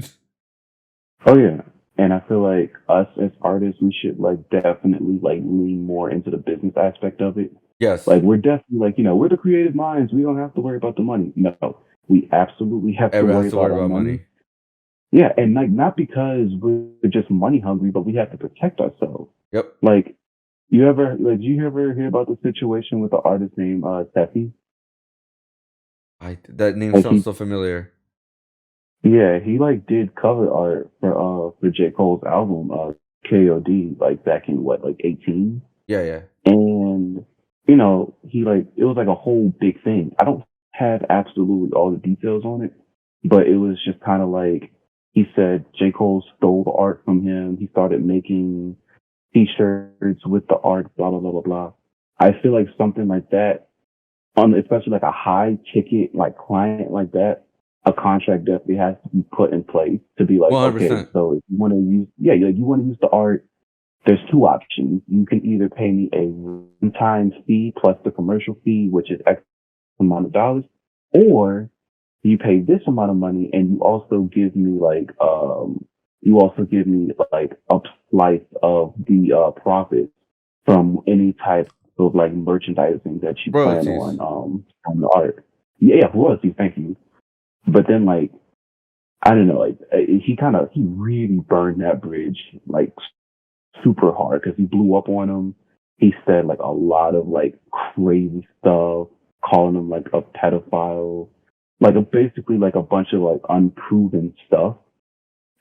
Oh yeah, and I feel like us as artists, we should like definitely like lean more into the business aspect of it. Yes, Like we're definitely like we're the creative minds. We don't have to worry about the money. No, we absolutely have to everyone worry has to about worry our about money. money. Yeah, and like not because we're just money hungry, but we have to protect ourselves. Yep. Like do you ever hear about the situation with the artist named Steffi? That name Like sounds so familiar. he like did cover art for J. Cole's album K.O.D. like back in what, like 18? Yeah, yeah. And he like it was like a whole big thing. I don't have absolutely all the details on it, but it was just kind of like he said J. Cole stole the art from him. He started making t-shirts with the art, blah blah blah blah blah. I feel like something like that, on especially like a high ticket like client like that, a contract definitely has to be put in place to be like, One hundred okay, percent. so if you want to use, yeah, like you want to use the art, there's two options. You can either pay me a one-time fee plus the commercial fee, which is X amount of dollars, or you pay this amount of money and you also give me like a slice of the profits from any type of like merchandising that you plan Royalties. on the art. Yeah, royalties, thank you. But then like I don't know, like he really burned that bridge like super hard because he blew up on him. He said like a lot of like crazy stuff, calling him like a pedophile, like basically like a bunch of like unproven stuff.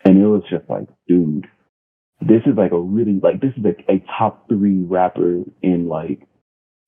And it was just like, dude, this is like a really like this is a top three rapper in like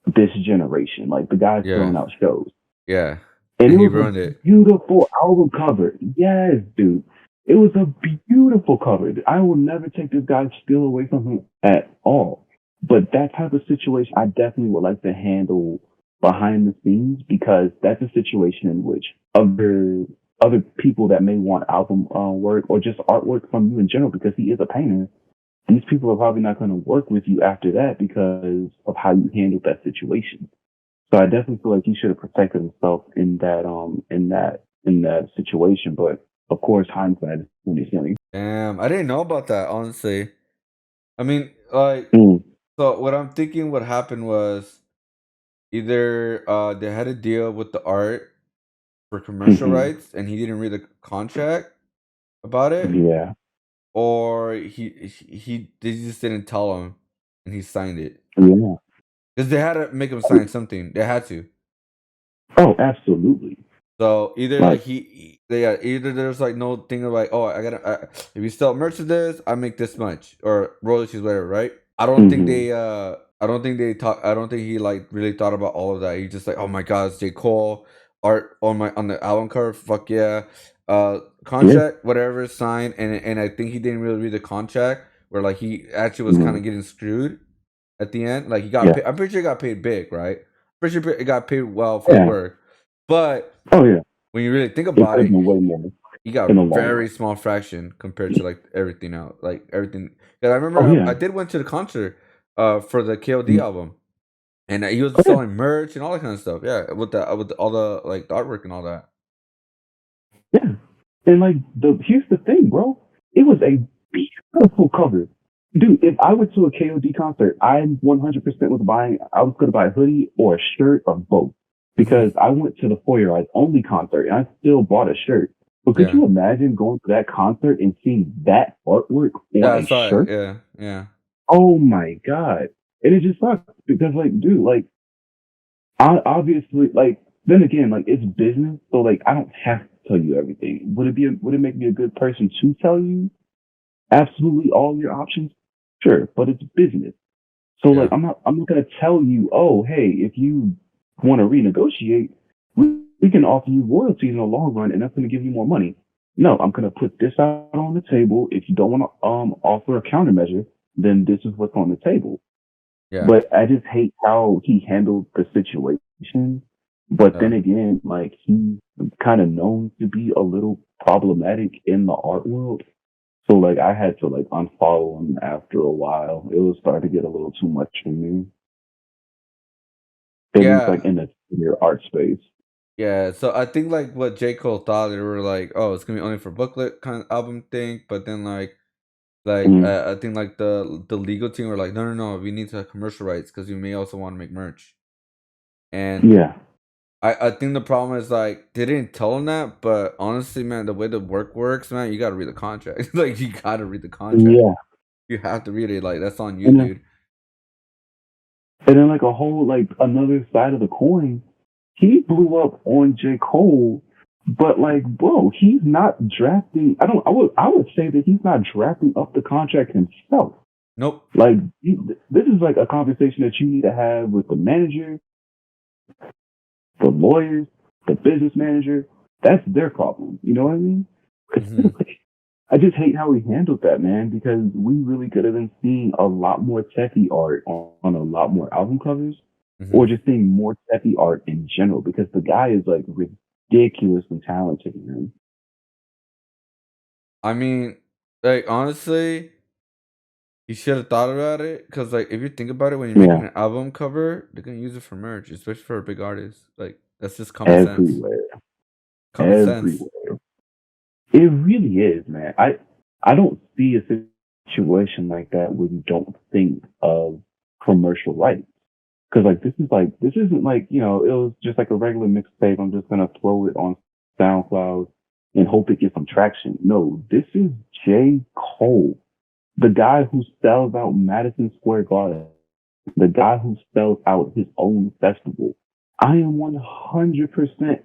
this generation. Like the guy's Yeah, throwing out shows. yeah. And And it he was ruined a it. beautiful album cover. Yes, dude. It was a beautiful cover. I will never take this guy's skill away from him at all. But that type of situation, I definitely would like to handle behind the scenes because that's a situation in which other people that may want album work or just artwork from you in general, because he is a painter, these people are probably not going to work with you after that because of how you handled that situation. So I definitely feel like he should have protected himself in that situation. But of course, hindsight is 2020. Damn, I didn't know about that. Honestly, I mean, like, Mm, so what I'm thinking, what happened was either they had a deal with the art for commercial hmm. rights, and he didn't read the contract about it, Yeah, or he they just didn't tell him, and he signed it yeah. because they had to make him sign something. They had to. Oh, absolutely. So either like Like, yeah, either there's like no thing of like, oh, if you sell merch of this, I make this much or royalties, whatever, right? hmm. I don't think they talk. I don't think he like really thought about all of that. He just like, oh my god, it's J Cole art on the album cover. Fuck yeah, Yeah, contract whatever is signed, and I think he didn't really read the contract where like he actually was kind hmm. of getting screwed at the end. Like he got Yeah, paid. I'm pretty sure he got paid big, right? Pretty sure he got paid well for the yeah. work, but Oh, yeah. when you really think It about could have it, been way more he got a in the long very run. small fraction compared to like everything else. Like everything. 'Cause I remember Oh, yeah. I did went to the concert for the KOD Mm. album, and he was Oh, yeah. selling merch and all that kind of stuff. Yeah, with all the like the artwork and all that. Yeah. And like here's the thing, bro. It was a beautiful cover. Dude, if I went to a KOD concert, I 100% I was going to buy a hoodie or a shirt or both. Because I went to the Four Eyes Only concert and I still bought a shirt. But could Yeah, you imagine going to that concert and seeing that artwork on yeah, I a saw it. shirt? Yeah, yeah, Oh my God. And it just sucks because like, dude, like I obviously like then again, like it's business, so like I don't have to tell you everything. Would it make me a good person to tell you absolutely all your options? Sure, but it's business. So like Yeah. I'm not gonna tell you, oh hey, if you want to renegotiate, we can offer you royalties in the long run, and that's gonna give you more money. No, I'm gonna put this out on the table. If you don't want to offer a countermeasure, then this is what's on the table. Yeah. But I just hate how he handled the situation. But Uh, then again, like he's kind of known to be a little problematic in the art world. So like I had to like unfollow him after a while. It was starting to get a little too much for me. At least yeah. like in the art space. Yeah. So I think like what J. Cole thought, they were like, oh, it's gonna be only for booklet kind of album thing, but then Mm, I think like the legal team were like, no, no, no, we need to have commercial rights because we may also want to make merch. And yeah, I think the problem is like they didn't tell him that, but honestly, man, the way the work works, man, you gotta read the contract. Like you gotta read the contract. yeah. You have to read it. Like that's on you, And then, dude. and then like a whole like another side of the coin, he blew up on J. Cole, but like, bro, he's not drafting. I would say that he's not drafting up the contract himself. Nope. Like, this is like a conversation that you need to have with the manager, the lawyers, the business manager. That's their problem. You know what I mean? Hmm. I just hate how he handled that, man, because we really could have been seeing a lot more techie art on a lot more album covers, Hmm. or just seeing more techie art in general, because the guy is like ridiculously talented, man. I mean, like honestly, you should have thought about it because like if you think about it, when you're Yeah, making an album cover, they're gonna use it for merch, especially for a big artist. Like that's just common sense. everywhere, Common sense. everywhere. It really is, man. I don't see a situation like that where you don't think of commercial rights. Cause this isn't like, it was just like a regular mixtape. I'm just gonna throw it on SoundCloud and hope it gets some traction. No, this is J. Cole, the guy who sells out Madison Square Garden, the guy who sells out his own festival. I am 100%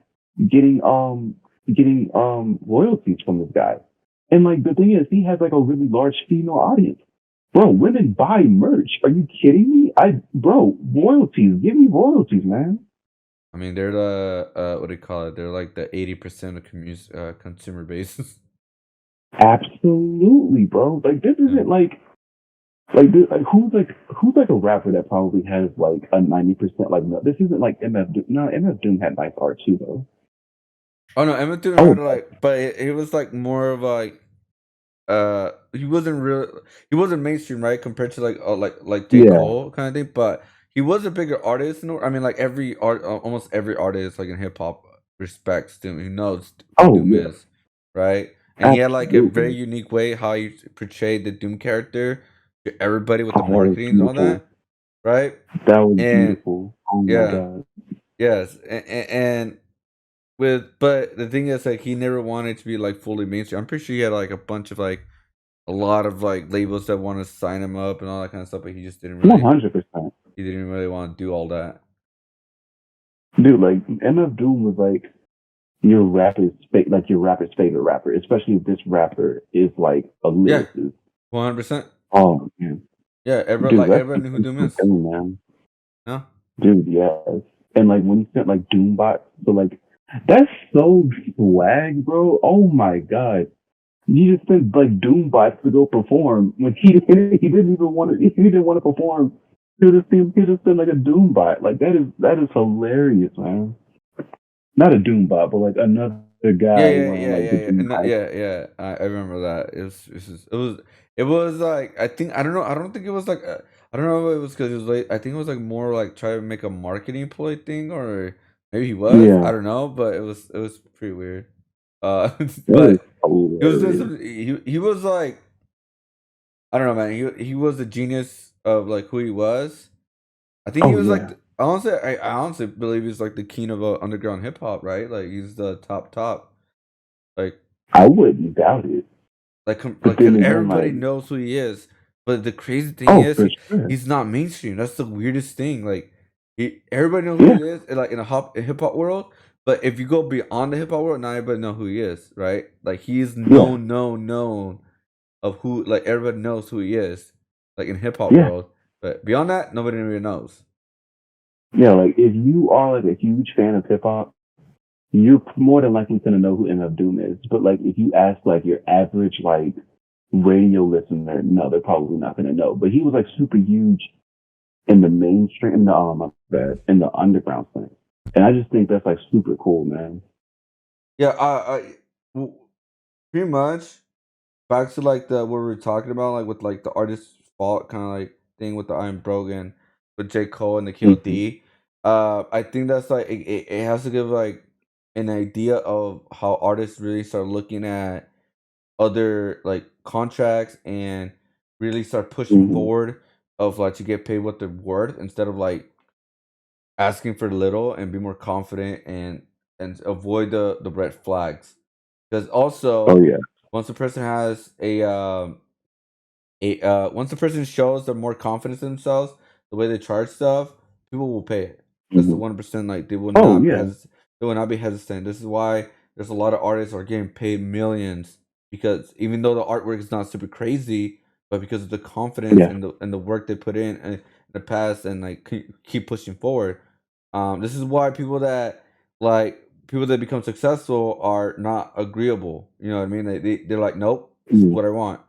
getting, royalties from this guy. And like, the thing is, he has like a really large female audience. Bro, women buy merch. Are you kidding me? Bro, royalties. Give me royalties, man. I mean, they're the what do you call it? They're like the 80% of consumer base. Absolutely, bro. Like this Yeah. isn't who's like a rapper that probably has like a 90% like no, this isn't like MF Doom. No, MF Doom had nice art too though. Oh no, Emma Doom Oh, had like, but it was like more of like he wasn't real, he wasn't mainstream, right, compared to like J. yeah. Cole kind of thing, but he was a bigger artist. I mean, like every art, almost every artist like in hip hop respects Doom. He knows who Oh Doom yeah. is, right? And he had like a very Absolutely. unique way how he portrayed the Doom character to everybody with the Oh, that was marketing and all beautiful. that, right? That was And beautiful. Oh my yeah, god. yes, and with, but the thing is like he never wanted to be like fully mainstream. I'm pretty sure he had like a bunch of like a lot of like labels that want to sign him up and all that kind of stuff, but he just didn't really 100%. he didn't really want to do all that. Dude, like MF Doom was like your rapper's favorite rapper, especially if this rapper is like a Yeah, lyricist. 100%. Oh man, Yeah, everyone dude, like that's everyone knew who Doom insane, is. man. No, Dude, yes. And like when he sent like Doombot, so like that's so swag, bro. Oh my god, you just sent like Doombots to go perform when he didn't even want to. He didn't want to perform. He just sent like a Doombot. Like that is hilarious, man. Not a Doombot, but like another yeah, guy yeah, wearing yeah, like the yeah, yeah, Doom no, hype. yeah, yeah. I remember that. It was like I think I don't know. I don't think it was like I don't know if it was because it was like I think it was like more like trying to make a marketing ploy thing, or maybe he was. I Yeah, don't know, but it was pretty weird. that is But he was doing hilarious. something. He was like I don't know, man. He was a genius of like who he was. I think he Oh was like yeah, honestly, I honestly believe he's like the king of underground hip hop, right? Like he's the top, like I wouldn't doubt it. But because then again, everybody like, knows who he is. But the crazy thing oh is, for sure, he's not mainstream. That's the weirdest thing. Like everybody knows who yeah, he is, like in a hip hop world. But if you go beyond the hip hop world, not everybody know who he is, right? Like he's yeah, known of who, like everybody knows who he is, like in hip hop yeah. world. But beyond that, nobody really knows. Yeah, like if you are like a huge fan of hip hop, you're more than likely gonna know who MF Doom is. But like if you ask like your average like radio listener, no, they're probably not gonna know. But he was like super huge in the mainstream, in the my bad, in the underground thing. And I just think that's like super cool, man. Yeah, w- pretty much back to like the what we were talking about, like with like the artist's fault kind of like thing with the I'm Brogan with J. Cole and the Mm-hmm. K.O.D. I think that's like it has to give like an idea of how artists really start looking at other like contracts and really start pushing Mm-hmm. forward of like to get paid what they're worth instead of like asking for little and be more confident and avoid the red flags because Oh also yeah. once a person has once the person shows they're more confident in themselves, the way they charge stuff, people will pay it. That's the Mm-hmm. 1%. Like they will Oh not be yeah. hesitant. They will not be hesitant. This is why there's a lot of artists are getting paid millions because even though the artwork is not super crazy, but because of the confidence Yeah. and the work they put in the past and like keep pushing forward. This is why people that become successful are not agreeable. You know what I mean? They're like, nope, this is Mm-hmm. what I want.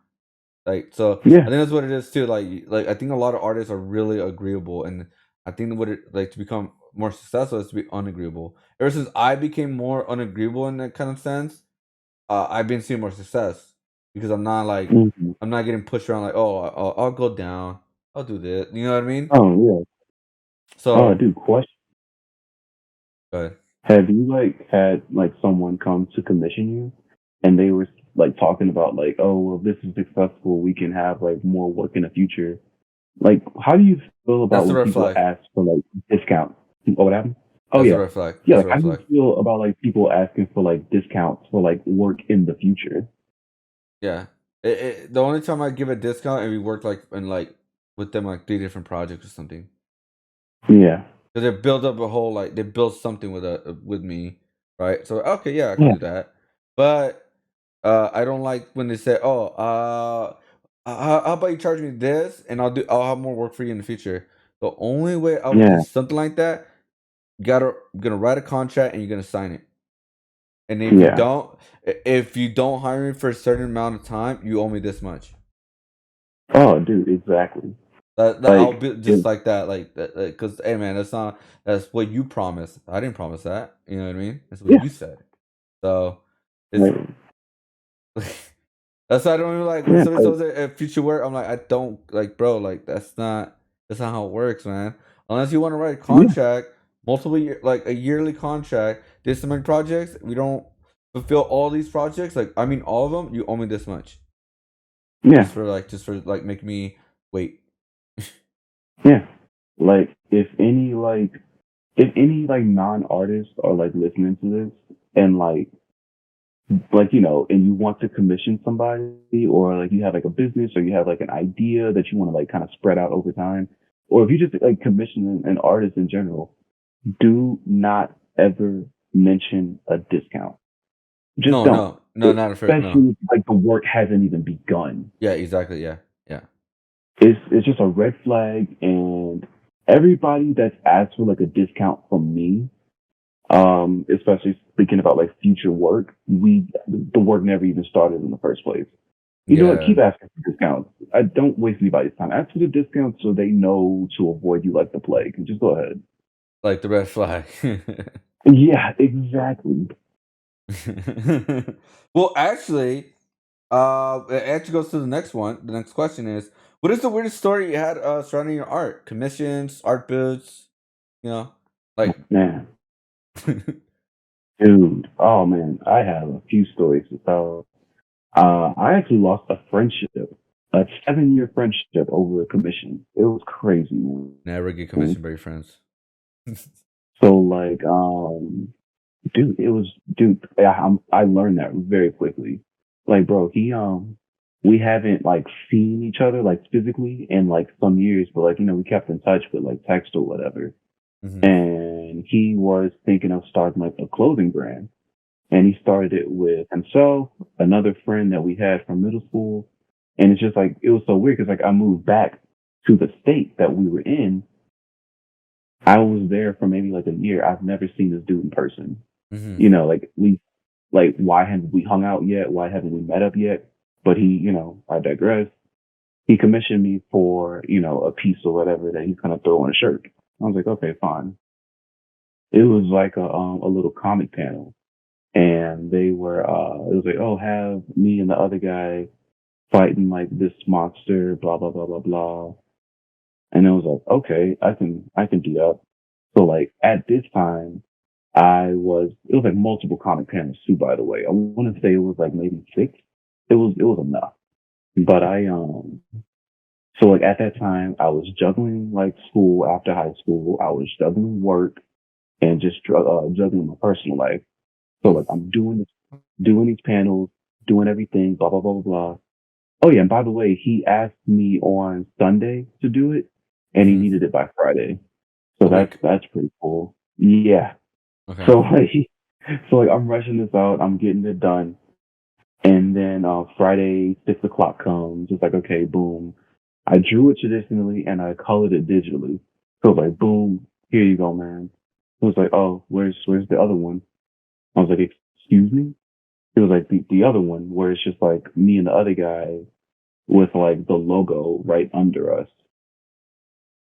Like so, Yeah. I think that's what it is too. Like I think a lot of artists are really agreeable, and I think what it like to become more successful is to be unagreeable. Ever since I became more unagreeable in that kind of sense, I've been seeing more success because Mm-hmm. I'm not getting pushed around like oh I'll go down, I'll do this. You know what I mean? Oh yeah. Oh, So, dude, question. but Have you like had like someone come to commission you and they were like talking about like, oh well this is successful, we can have like more work in the future. Like how do you feel about that's the when red people flag. ask for like discounts? Oh, what happened? Oh That's the yeah. red flag. Yeah, That's like the how red do you flag. feel about like people asking for like discounts for like work in the future? Yeah. The only time I give a discount and we work like in like with them like 3 different projects or something. Yeah. Because they build up a whole like they build something with me, right? So okay, yeah, I can Yeah. do that. But I don't like when they say, "Oh, how about you charge me this, and I'll have more work for you in the future." The only way I would do Yeah. something like that, you're gonna write a contract and you're gonna sign it. And Yeah. if you don't hire me for a certain amount of time, you owe me this much. Oh dude, exactly. That I'll Like be just it, like that, like that, because hey man, that's what you promised. I didn't promise that. You know what I mean? That's what yeah. you said. So it's Like, that's why I don't even like when yeah, somebody like, says future work. I'm like, I don't like, bro. Like that's not how it works, man. Unless you want to write a yeah, contract, multiple year, like a yearly contract. This many projects. We don't fulfill all these projects. Like I mean, all of them. You owe me this much. yeah. Just for like make me wait. Yeah. Like if any like non artists are like listening to this and like you know, and you want to commission somebody or like you have like a business or you have like an idea that you want to like kind of spread out over time, or if you just like commission an artist in general, do not ever mention a discount. Just No, don't. no, no, not a fair. No. Especially if, like the work hasn't even begun. Yeah, exactly. Yeah, yeah, It's just a red flag, and everybody that's asked for like a discount from me, especially speaking about like future work, the work never even started in the first place. You know what? yeah. Keep asking for discounts. I don't waste anybody's time. Ask for the discounts so they know to avoid you like the plague. Just go ahead. Like the red flag. Yeah, exactly. Well, actually, it actually goes to the next one. The next question is, what is the weirdest story you had surrounding your art? Commissions, art boots, you know, like. Man, dude. Oh man, I have a few stories to tell. I actually lost a friendship, a 7 year friendship over a commission. It was crazy, man. Never get commissioned by your friends. So like, dude, dude. I learned that very quickly. Like, bro, we haven't like seen each other like physically in like some years, but like you know we kept in touch with like text or whatever. Hmm. And he was thinking of starting like a clothing brand, and he started it with himself, another friend that we had from middle school, and it's just like it was so weird because like I moved back to the state that we were in, I was there for maybe like a year. I've never seen this dude in person. Mm-hmm. You know, like why haven't we hung out yet? Why haven't we met up yet? But he, I digress. He commissioned me for, a piece or whatever that he's gonna throw on a shirt. I was like, okay, fine. It was like a little comic panel, and they were it was like, oh, have me and the other guy fighting like this monster, blah blah blah blah blah. And it was like, okay, I can do that. So like at this time, it was like multiple comic panels too, by the way. I want to say it was like maybe six. It was enough. But so like at that time, I was juggling like school after high school. I was juggling work and just juggling my personal life. So like I'm doing these panels, doing everything, blah blah blah blah blah. Oh yeah, and by the way, he asked me on Sunday to do it, and he Mm-hmm. needed it by Friday. So A week. that's pretty cool. Yeah. Okay. So like I'm rushing this out. I'm getting it done, and then Friday 6 o'clock comes. It's like okay, boom. I drew it traditionally and I colored it digitally. So it's like boom, here you go, man. It was like, oh, where's the other one? I was like, excuse me. It was like the other one where it's just like me and the other guy with like the logo right under us.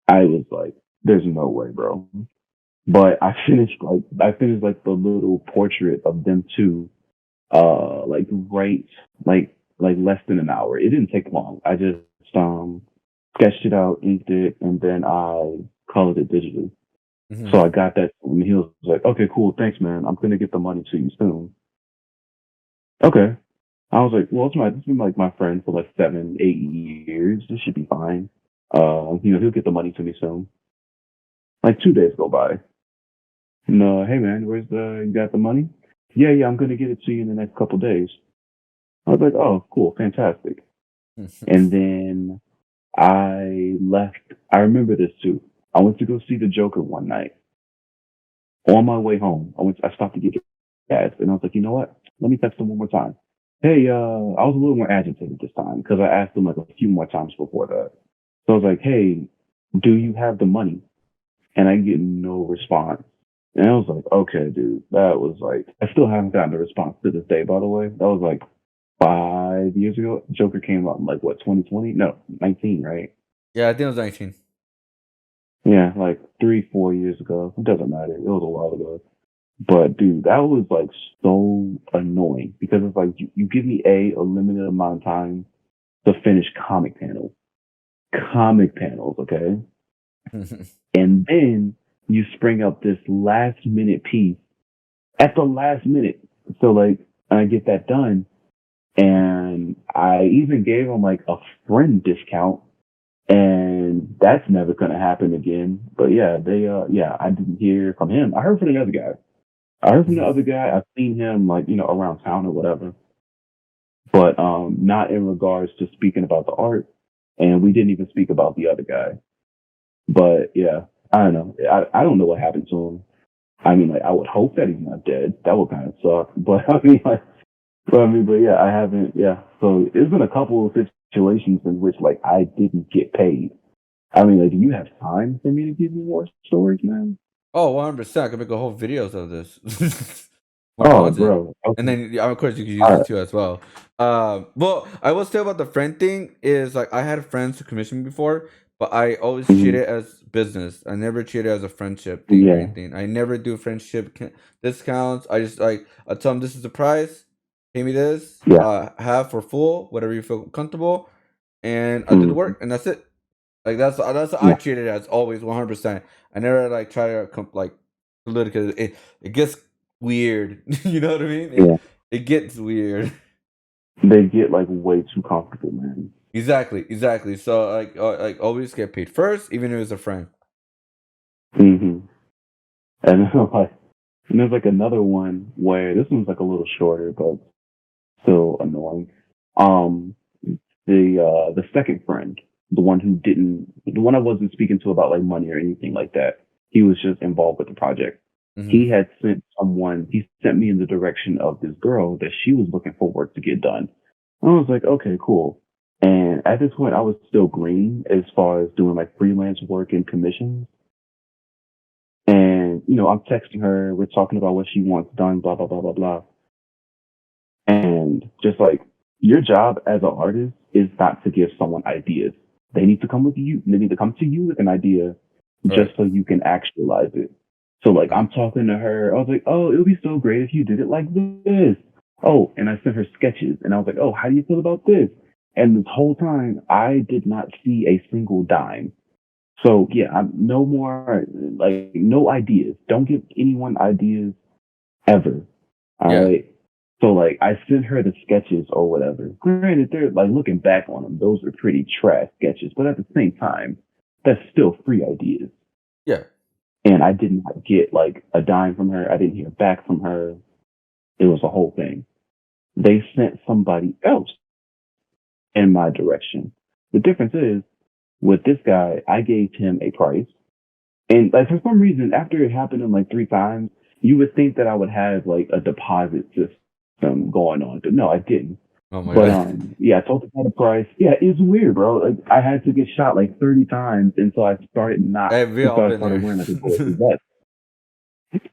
I was like, there's no way, bro. But I finished like the little portrait of them two, like right, like less than an hour. It didn't take long. I just sketched it out, inked it, and then I colored it digitally. Mm-hmm. So I got that, and he was like, "Okay, cool, thanks, man. I'm gonna get the money to you soon." Okay. I was like, "Well, it's been like my friend for like 7, 8 years. This should be fine. He'll get the money to me soon." Like 2 days go by. No, hey man, you got the money? Yeah, yeah, I'm gonna get it to you in the next couple days. I was like, oh, cool, fantastic. And then I left. I remember this too. I went to go see the Joker one night. On my way home, I stopped to get gas, and I was like, you know what? Let me text him one more time. Hey, I was a little more agitated this time because I asked him like a few more times before that. So I was like, hey, do you have the money? And I get no response. And I was like, okay, dude, that was like, I still haven't gotten a response to this day, by the way. That was like 5 years ago. Joker came out in like what, 2020? No, 19, right? Yeah, I think it was 19. Yeah, like 3, 4 years ago. It doesn't matter. It was a while ago. But dude, that was like so annoying because it's like you give me a limited amount of time to finish comic panels, okay? And then you spring up this last minute piece at the last minute. So like I get that done and I even gave him like a friend discount and that's never gonna happen again. But yeah, I didn't hear from him. I heard from another guy. I've seen him like, around town or whatever. But not in regards to speaking about the art. And we didn't even speak about the other guy. But yeah, I don't know. I don't know what happened to him. I mean, like, I would hope that he's not dead. That would kind of suck. But but yeah, I haven't. Yeah, so it's been a couple of situations in which like I didn't get paid. I mean, like, do you have time for me to give you more stories, man? Oh, 100%. I can make a whole videos of this. More Oh, content. bro. And Okay. then, yeah, of course, you can use All it right. too as well. Well, I will say about the friend thing is like I had friends who commissioned me before, but I always treat Mm-hmm. it as business. I never treat it as a friendship thing or Yeah. anything. I never do friendship discounts. I just like I tell them this is the price. Pay me this. Yeah. Have for full, whatever you feel comfortable, and I do the Mm-hmm. work, and that's it. Like that's what I Yeah. treat it as always 100%. I never like try to like because it gets weird. You know what I mean? Yeah. It gets weird. They get like way too comfortable, man. Exactly. So like always get paid first, even if it's a friend. Mm-hmm. And like, and there's like another one where this one's like a little shorter, but still annoying. Um, the second friend, the one I wasn't speaking to about like money or anything like that. He was just involved with the project. Hmm. He sent me in the direction of this girl that she was looking for work to get done. I was like, okay, cool. And at this point, I was still green as far as doing like freelance work and commissions. And, I'm texting her, we're talking about what she wants done, blah, blah, blah, blah, blah. And just like your job as an artist is not to give someone ideas. They need to come with you. They need to come to you with an idea Right. just so you can actualize it. So like Right. I'm talking to her. I was like, oh, it would be so great if you did it like this. Oh, and I sent her sketches and I was like, oh, how do you feel about this? And this whole time I did not see a single dime. So yeah, I'm no more like no ideas. Don't give anyone ideas ever. All Yeah. right. So like I sent her the sketches or whatever. Granted, they're like looking back on them, those are pretty trash sketches, but at the same time, that's still free ideas. Yeah. And I did not get like a dime from her. I didn't hear back from her. It was a whole thing. They sent somebody else in my direction. The difference is with this guy, I gave him a price. And like for some reason, after it happened in like 3 times, you would think that I would have like a deposit system going on, but no, I didn't. Oh my But god. yeah, I told the guy the price. Yeah, it's weird, bro. Like I had to get shot like 30 times Hey, we all until I been started there. wearing like a bulletproof vest.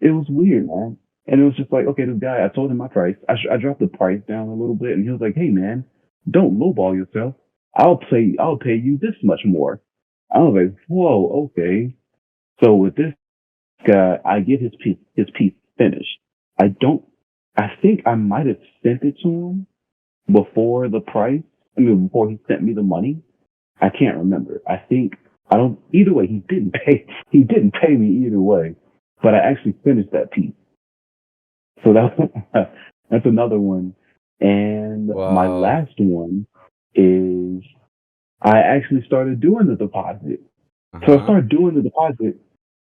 It was weird, man. And it was just like, okay, this guy, I told him my price. I dropped the price down a little bit, and he was like, hey, man, don't lowball yourself. I'll pay you this much more. I was like, whoa, okay. So with this guy, I get his piece finished. I don't, I think I might have sent it to him before the price. I mean, before he sent me the money. I can't remember. I don't, either way, he didn't pay me either way, but I actually finished that piece. So that's another one. And my Wow. last one is I actually started doing the deposit. So I Uh-huh. started doing the deposit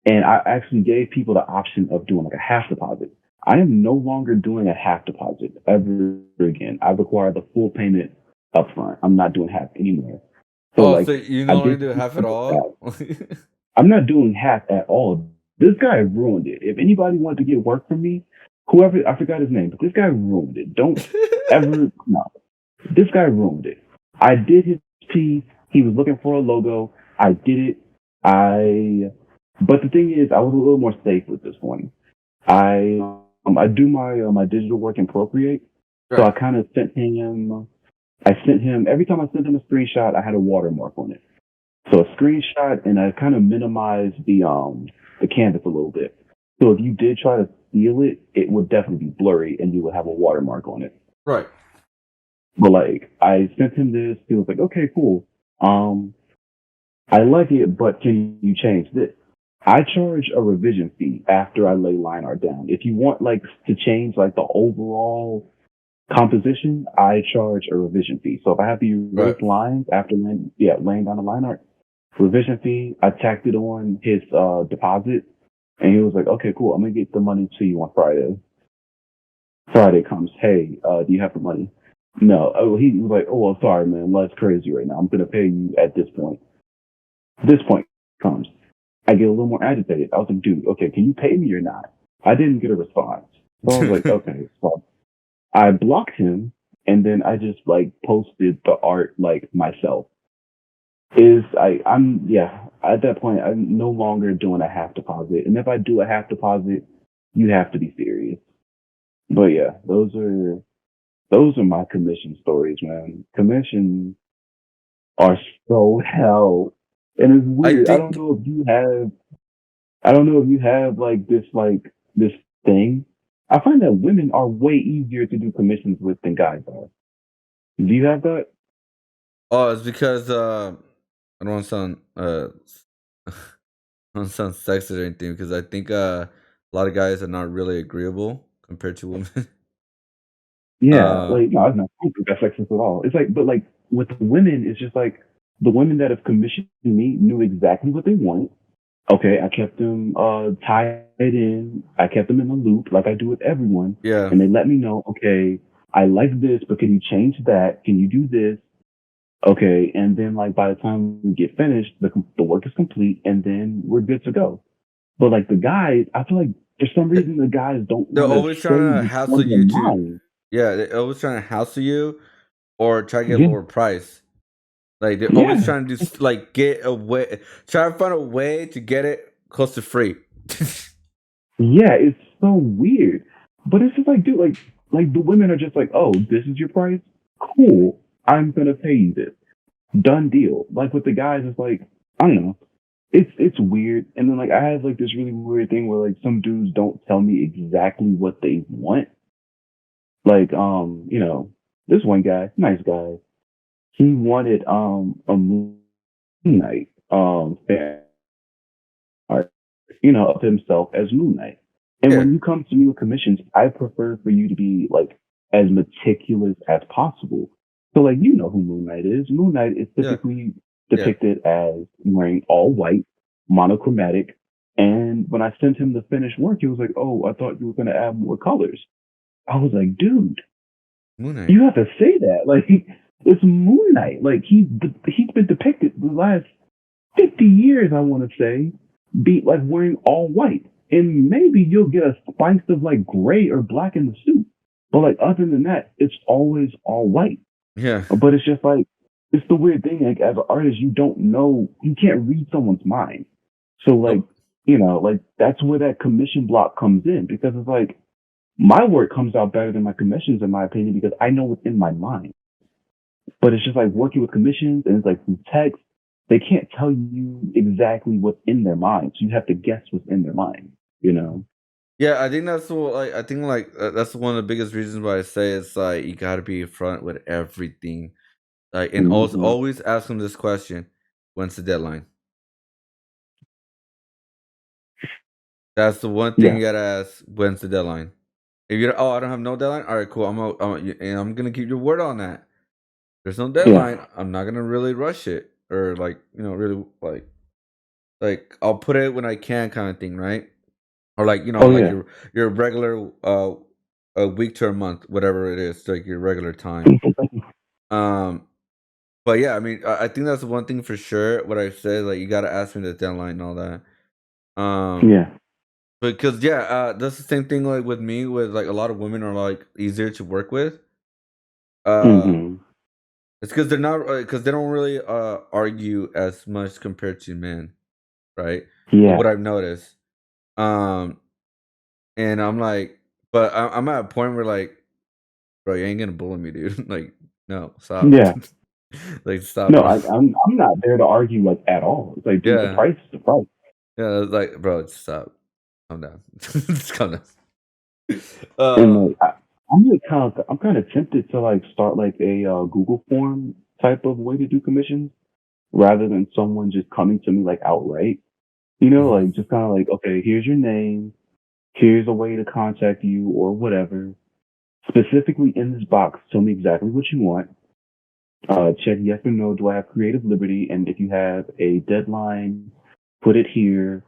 and I actually gave people the option of doing like a half deposit. I am no longer doing a half deposit ever again. I require the full payment upfront. I'm not doing half anymore. So Oh, so like you I no longer do basically half at finished that. all? I'm not doing half at all. This guy ruined it. If anybody wanted to get work from me, whoever I forgot his name, but this guy ruined it. Don't ever no. This guy ruined it. I did his piece. He was looking for a logo. I did it. But the thing is, I was a little more safe with this one. I do my digital work in Procreate, so I Right. kind of sent him. I sent him every time I sent him a screenshot. I had a watermark on it. So a screenshot, and I kind of minimized the canvas a little bit. So if you did try to steal it, it would definitely be blurry, and you would have a watermark on it. Right. But like, I sent him this. He was like, "Okay, cool. Um, I like it, but can you change this?" I charge a revision fee after I lay line art down. If you want like to change like the overall composition, I charge a revision fee. So if I have to Right. erase lines after laying down the line art, revision fee, I tacked it on his deposit, and he was like, "Okay, cool. I'm gonna get the money to you on Friday." Friday comes, "Hey, do you have the money?" No. Oh, he was like, "Oh, well, sorry, man. Life's crazy right now. I'm gonna pay you at this point." This point comes. I get a little more agitated. I was like, "Dude, okay, can you pay me or not?" I didn't get a response. So I was like, "Okay." So I blocked him, and then I just like posted the art like myself. I'm yeah, at that point I'm no longer doing a half deposit. And if I do a half deposit, you have to be serious. But yeah, those are my commission stories, man. Commissions are so hell. And it's I weird. think I don't know if you have like this thing. I find that women are way easier to do commissions with than guys are. Do you have that? it's because I don't want to sound I don't sound sexist or anything because I think a lot of guys are not really agreeable compared to women. Yeah, uh like no, it's not I don't think that's sexist at all. It's like, but like with women, it's just like the women that have commissioned me knew exactly what they wanted. Okay, I kept them tied in. I kept them in the loop, like I do with everyone, yeah. and they let me know. Okay, I like this, but can you change that? Can you do this? Okay, and then like by the time we get finished, the work is complete, and then we're good to go. But like the guys, I feel like for some They- reason the guys don't They're want to always say trying to what's hassle on their you to mind. yeah, they're always trying to hassle you or try to get Yeah, lower price. Like they're always Yeah. trying to do like get away, try to find a way to get it close to free. Yeah, it's so weird. But it's just like, dude, like the women are just like, oh, this is your price? Cool. I'm gonna pay you this. Done deal. Like with the guys, it's like, I don't know. It's weird. And then like I have like this really weird thing where like some dudes don't tell me exactly what they want. Like this one guy, nice guy, he wanted a Moon Knight fan art, of himself as Moon Knight. And Yeah, when you come to me with commissions, I prefer for you to be like as meticulous as possible. So like who Moon Knight is. Moon Knight is yeah, typically yeah, depicted as wearing all white, monochromatic. And when I sent him the finished work, he was like, "Oh, I thought you were gonna add more colors." I was like, "Dude, Moon Knight. you have to say that. Like it's Moon Knight. Like he's been depicted the last 50 years, I want to say, be like wearing all white. And maybe you'll get a spice of like gray or black in the suit. But like other than that, it's always all white. Yeah. But it's just like it's the weird thing, like as an artist, you don't know, you can't read someone's mind. So like, Nope. like that's where that commission block comes in because it's like my work comes out better than my commissions in my opinion because I know what's in my mind. But it's just like working with commissions and it's like through text, they can't tell you exactly what's in their mind. So you have to guess what's in their mind. Yeah, I think that's what like I think like that's one of the biggest reasons why I say it's like you got to be upfront with everything. Like and also Mm-hmm. always ask them this question: when's the deadline? That's the one thing Yeah. you gotta ask. When's the deadline? If you I don't have no deadline. All right, cool. I'm gonna keep your word on that. There's no Yeah. deadline. I'm not gonna really rush it or like really like I'll put it when I can kind of thing, right? Or like Oh like yeah. your regular a week to a month, whatever it is, like your regular time. Um, but yeah, I mean, I think that's the one thing for sure. What I said, like you gotta ask me the deadline and all that. Um, Yeah. because yeah, that's the same thing like with me. With like a lot of women are like easier to work with. Um, Mm-hmm. it's because they're not because they don't really argue as much compared to men, right? What Yeah. I've noticed. Um, and I'm like, but I'm at a point where like, bro, you ain't gonna bully me, dude. Like, no, stop. Yeah. Like, stop, No, bro. I'm not there to argue like at all. It's like, dude, the Yeah, price is the price. yeah. It's like, bro, just stop. Calm down. Just calm down. And Uh, like I'm kind of tempted to like start like a Google form type of way to do commissions rather than someone just coming to me like outright. mhm. Like just kind of like, okay, here's your name, here's a way to contact you or whatever. Specifically in this box, tell me exactly what you want. Check yes or no. Do I have creative liberty? And if you have a deadline, put it here.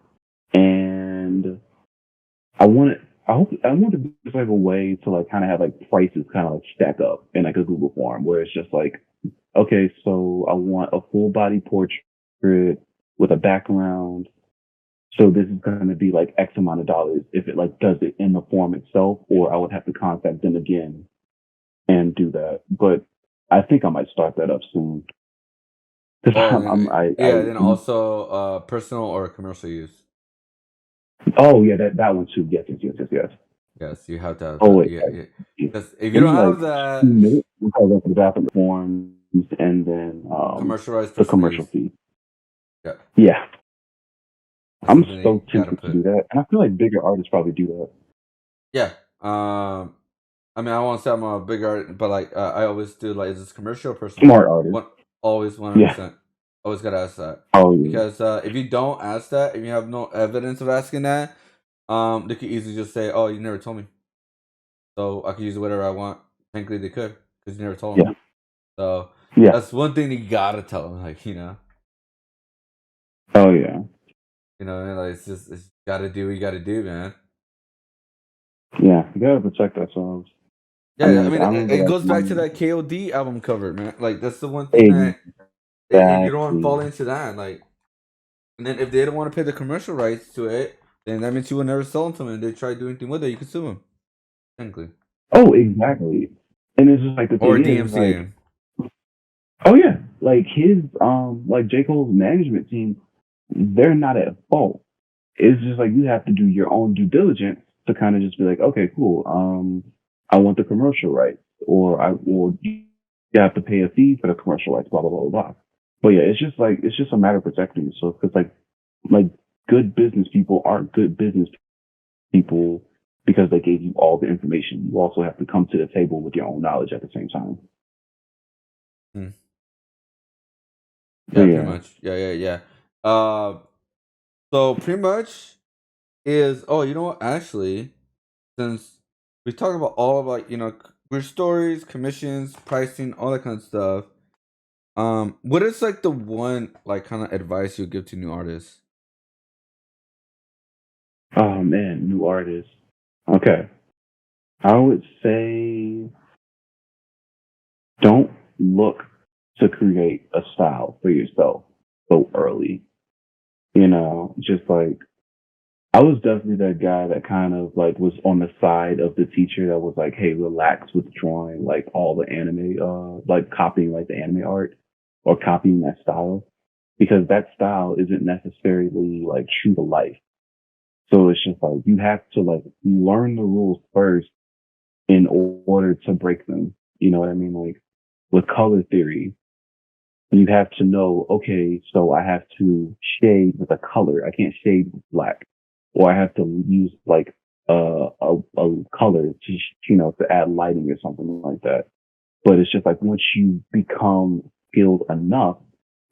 And I want it. I want to just have a way to like kind of have like prices kind of like stack up in like a Google form where it's just like, okay, so I want a full body portrait with a background. So this is going to be like X amount of dollars if it like does it in the form itself, or I would have to contact them again and do that. But I think I might start that up soon. Cause Oh, and I'm, then yeah, then also personal or commercial use. oh yeah, that one too. Yes, yes, yes, yes, yes. Yes, you have to have Oh that. wait, Yeah, yeah. guys. Because if you Give me don't like have 2 minutes. We'll probably go to the bathroom forms and then commercialized the personal commercial use, fee. yeah, Yeah, that's I'm something that you so gotta tempted to put. do that, and I feel like bigger artists probably do that. Yeah. I mean, I won't say I'm a big art, but like I always do like is this commercial or personal? Smart artists. What always Yeah. 100%. Always gotta ask that Oh yeah. because if you don't ask that, if you have no evidence of asking that, they could easily just say, "Oh, you never told me," so I could use whatever I want. Technically, they could because you never told them. Yeah. So Yeah. that's one thing you gotta tell them, like Oh yeah. and, like it's gotta do what you gotta do, man. Yeah. We gotta protect ourselves. I Yeah, mean, I like mean, I remember it like goes back to one that KOD album cover, man. Like that's the one thing that you don't want to exactly. fall into that. Like, and then if they don't want to pay the commercial rights to it, then that means you will never sell them to them. And they try to do anything with it, you can sue them, technically, Oh, exactly. And it's just like the or thing is DMCA like, 'em. oh yeah, like his like J. Cole's management team, they're not at fault. It's just like you have to do your own due diligence to kind of just be like, okay, cool. I want the commercial rights, or you have to pay a fee for the commercial rights, blah blah blah blah. But yeah, it's just a matter of protecting yourself because like good business people aren't good business people because they gave you all the information. You also have to come to the table with your own knowledge at the same time. Hmm. But Yeah, pretty yeah, much. Yeah. Uh, so pretty much is you know what? Actually, since we talked about all of like your stories, commissions, pricing, all that kind of stuff. What is like the one like kind of advice you give to new artists? oh man, new artists. Okay, I would say don't look to create a style for yourself so early. You know, just like I was definitely that guy that kind of like was on the side of the teacher that was like, hey, relax with drawing like all the anime, like copying like the anime art or copying that style because that style isn't necessarily like true to life. So it's just like you have to like learn the rules first in order to break them. You know what I mean? Like with color theory, you have to know, okay, so I have to shade with a color. I can't shade with black. Or I have to use like a color to, to add lighting or something like that. But it's just like once you become skilled enough,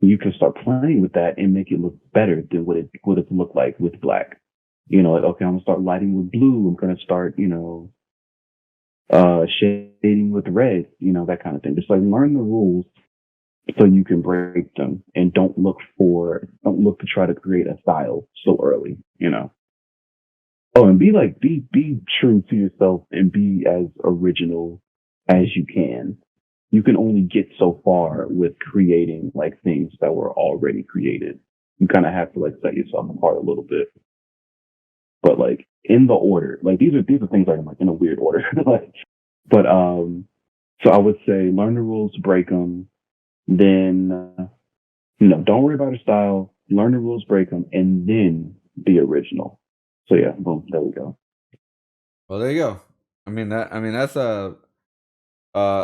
you can start playing with that and make it look better than what it would have looked like with black. You know, like, okay, I'm gonna start lighting with blue. I'm gonna start, shading with red, that kind of thing. Just like learn the rules so you can break them and don't look to try to create a style so early. Oh, and be true to yourself and be as original as you can. You can only get so far with creating like things that were already created. You kind of have to like set yourself apart a little bit, but like in the order, like these are things that are like in a weird order. Like, but so I would say learn the rules, break them, then don't worry about your style. Learn the rules, break them, and then be original. So yeah, boom, there we go. Well, there you go. That's a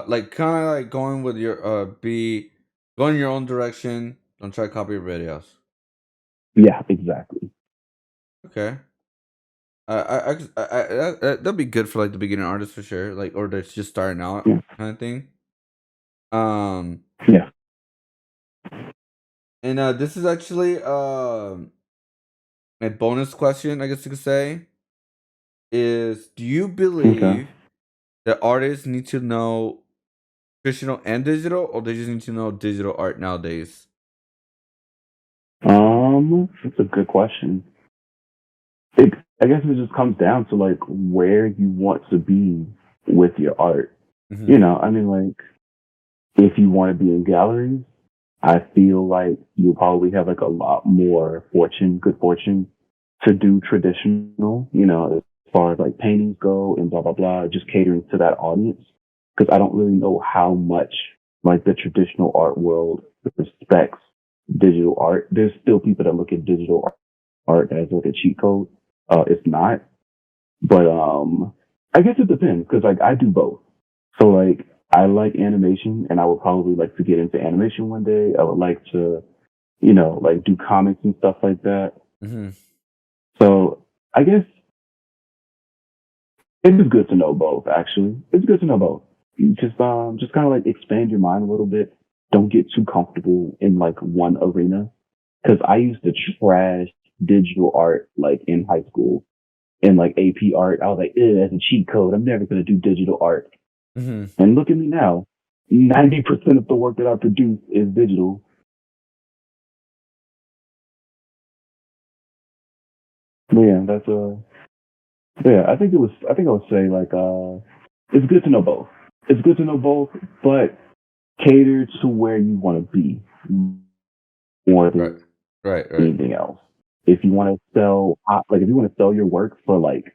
like kind of like going with your be going your own direction. Don't try to copy everybody else. Yeah, exactly. Okay. That'd be good for like the beginner artist for sure. Like, or that's just starting out Yeah, kind of thing. Um, yeah. and this is actually a bonus question, I guess you could say. Is do you Okay. believe that artists need to know traditional and digital, or they just need to know digital art nowadays? That's a good question. It, I guess it just comes down to like where you want to be with your art. Hmm. I mean, like if you want to be in galleries, I feel like you'll probably have like a lot more good fortune to do traditional, as far as like paintings go and blah, blah, blah, just catering to that audience. Cause I don't really know how much like the traditional art world respects digital art. There's still people that look at digital art as like a cheat code. It's not, but, I guess it depends because like I do both. So like I like animation and I would probably like to get into animation one day. I would like to, like do comics and stuff like that. Hmm. So I guess it is good to know both, actually. It's good to know both. You just kind of like expand your mind a little bit. Don't get too comfortable in like one arena. Cause I used to trash digital art like in high school and like AP art. I was like, that's a cheat code. I'm never going to do digital art. Hmm. And look at me now. 90% of the work that I produce is digital. But yeah, yeah, I think I would say like, it's good to know both. It's good to know both, but cater to where you want to be more Right. than Right. anything else. If you want to sell, like if you want to sell your work for like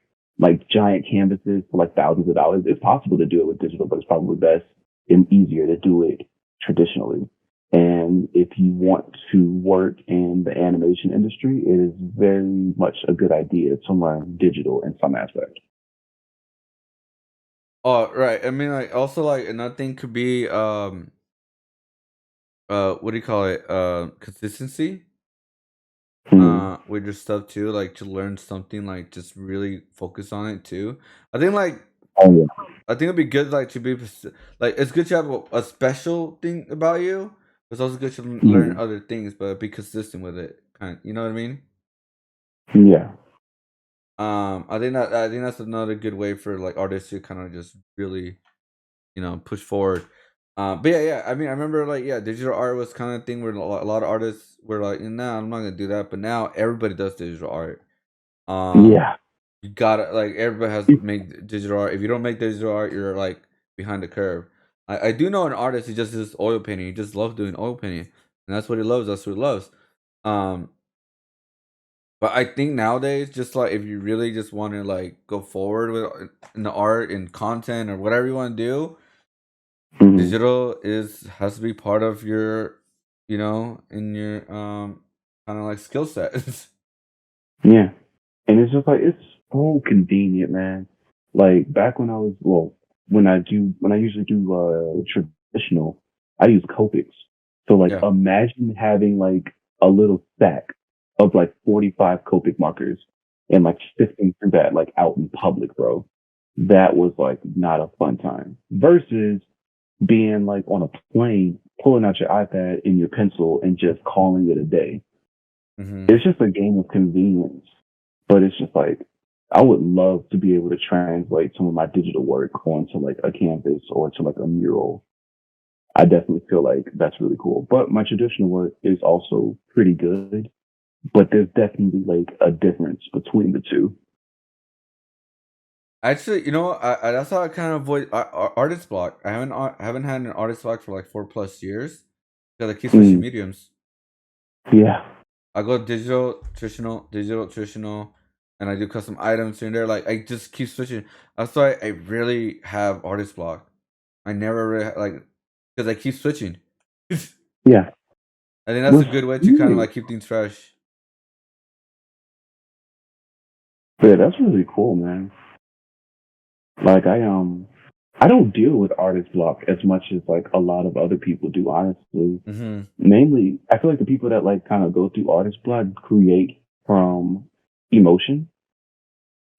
giant canvases for like thousands of dollars, it's possible to do it with digital, but it's probably best and easier to do it traditionally. And if you want to work in the animation industry, it is very much a good idea to learn digital in some aspect. Oh, right. I mean, like, also, like, another thing could be, what do you call it? Consistency. Hmm. With your stuff too, like to learn something, like just really focus on it too. I think, like, Oh yeah. I think it'd be good, like, to be like, it's good to have a special thing about you. It's also good to learn Hmm. other things, but be consistent with it. Kind, you know what I mean? Yeah. I think that's another good way for like artists to kind of just really, push forward. But yeah, yeah. I mean, I remember, like, yeah, digital art was kind of thing where a lot of artists were like, nah, I'm not gonna do that. But now everybody does digital art. Um, Yeah. you gotta, like, everybody has made digital art. If you don't make digital art, you're like behind the curve. I do know an artist who just does oil painting. He just loves doing oil painting, and that's what he loves. That's what he loves. Um, but I think nowadays, just like if you really just want to like go forward with in the art and content or whatever you want to do, Hmm. digital is has to be part of your, in your kind of like skill set. Yeah. And it's just like it's so convenient, man. Like back when I was when I usually do traditional, I use Copics. So like Yeah. imagine having like a little stack of like 45 Copic markers and like sifting through that like out in public, bro. That was like not a fun time. Versus being like on a plane, pulling out your iPad and your pencil and just calling it a day. Hmm. It's just a game of convenience. But it's just like I would love to be able to translate some of my digital work onto like a canvas or to like a mural. I definitely feel like that's really cool. But my traditional work is also pretty good. But there's definitely like a difference between the two. Actually, that's how I kind of avoid artist block. I haven't had an artist block for like 4+ years because I keep switching Mm, mediums. yeah. I go digital, traditional, and I do custom items here and there. Like, I just keep switching. That's why I really have artist block. I never really like, because I keep switching. I Yeah. think that's a With good way to kind of me, like keep things fresh. yeah, that's really cool, man. Like I don't deal with artist block as much as like a lot of other people do, honestly. Hmm. Mainly, I feel like the people that like kind of go through artist block create from emotion.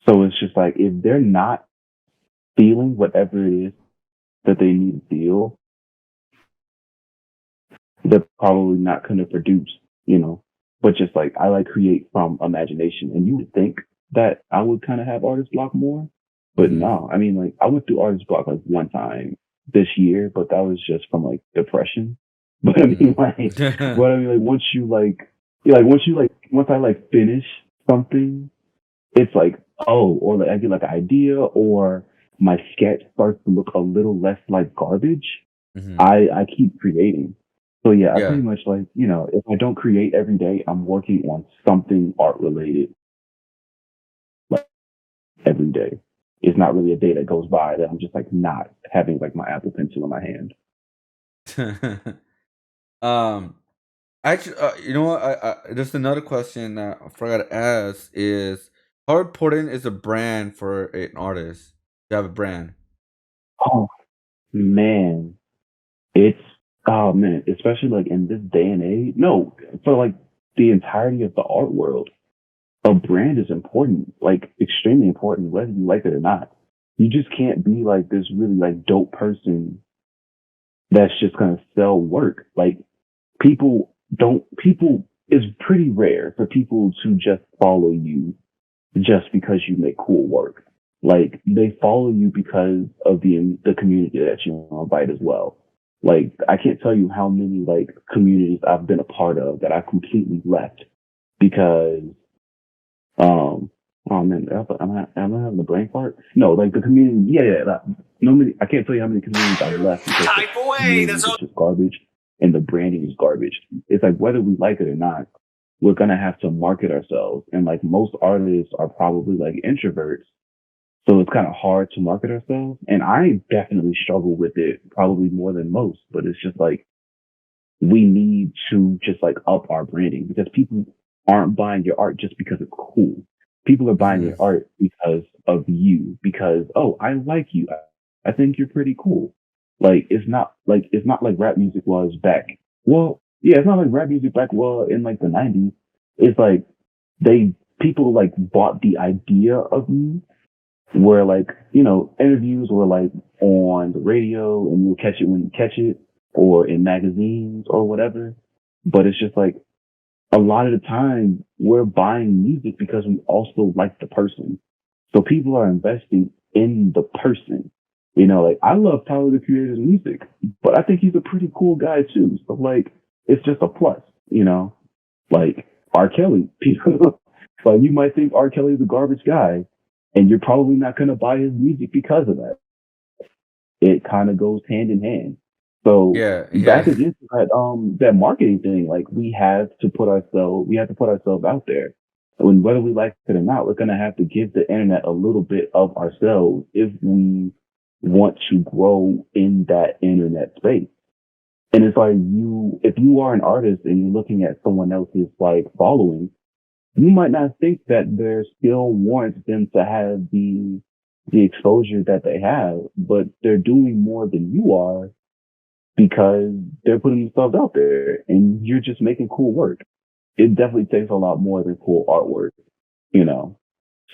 So it's just like if they're not feeling whatever it is that they need to feel, they're probably not going to produce, you know. But just like I like create from imagination, and you would think that I would kind of have artist block more, but Hmm. no. I mean, like I went through artist block like one time this year, but that was just from like depression. But I mean, Hmm. like, but I mean, like once you like, yeah, like once I like finish something, it's like, oh, or like I get like an idea, or my sketch starts to look a little less like garbage. Hmm. I keep creating. So yeah, I Yeah. pretty much like, if I don't create every day, I'm working on something art related like every day. It's not really a day that goes by that I'm just like not having like my Apple Pencil in my hand. um. Actually, you know what? There's another question that I forgot to ask is how important is a brand for an artist to have a brand? Oh man, it's oh man, especially like in this day and age. No, for like the entirety of the art world, a brand is important, like extremely important, whether you like it or not. You just can't be like this really like dope person that's just gonna sell work. Like people it's pretty rare for people to just follow you just because you make cool work. Like they follow you because of the community that you invite as well. Like I can't tell you how many like communities I've been a part of that I completely left because oh man, am I having a brain fart? No, like the community, yeah. No many, I can't tell you how many communities I've left because the Type away. community That's is all. just garbage and the branding is garbage. It's like whether we like it or not, we're gonna have to market ourselves. And like most artists are probably like introverts, so it's kind of hard to market ourselves. And I definitely struggle with it probably more than most. But it's just like we need to just like up our branding because people aren't buying your art just because it's cool. People are buying Hmm. your art because of you, because, oh, I like you. I think you're pretty cool. Like it's not like rap music was back. Well, yeah, it's not like rap music back in like the 90s. It's like they people like bought the idea of you where like, interviews were like on the radio and you'll catch it when you catch it or in magazines or whatever. But it's just like a lot of the time we're buying music because we also like the person. So people are investing in the person. Like I love Tyler the Creator's music, but I think he's a pretty cool guy too. So like it's just a plus, like R. Kelly. People like you might think R. Kelly's a garbage guy, and you're probably not gonna buy his music because of that. It kind of goes hand in hand. So Yeah, back yeah. against that marketing thing, like we have to put ourselves out there. When whether we like it or not, we're gonna have to give the internet a little bit of ourselves if we want to grow in that internet space. And it's like if you are an artist and you're looking at someone else's like following, you might not think that their skill warrants them to have the exposure that they have, but they're doing more than you are because they're putting themselves out there and you're just making cool work. It definitely takes a lot more than cool artwork, you know,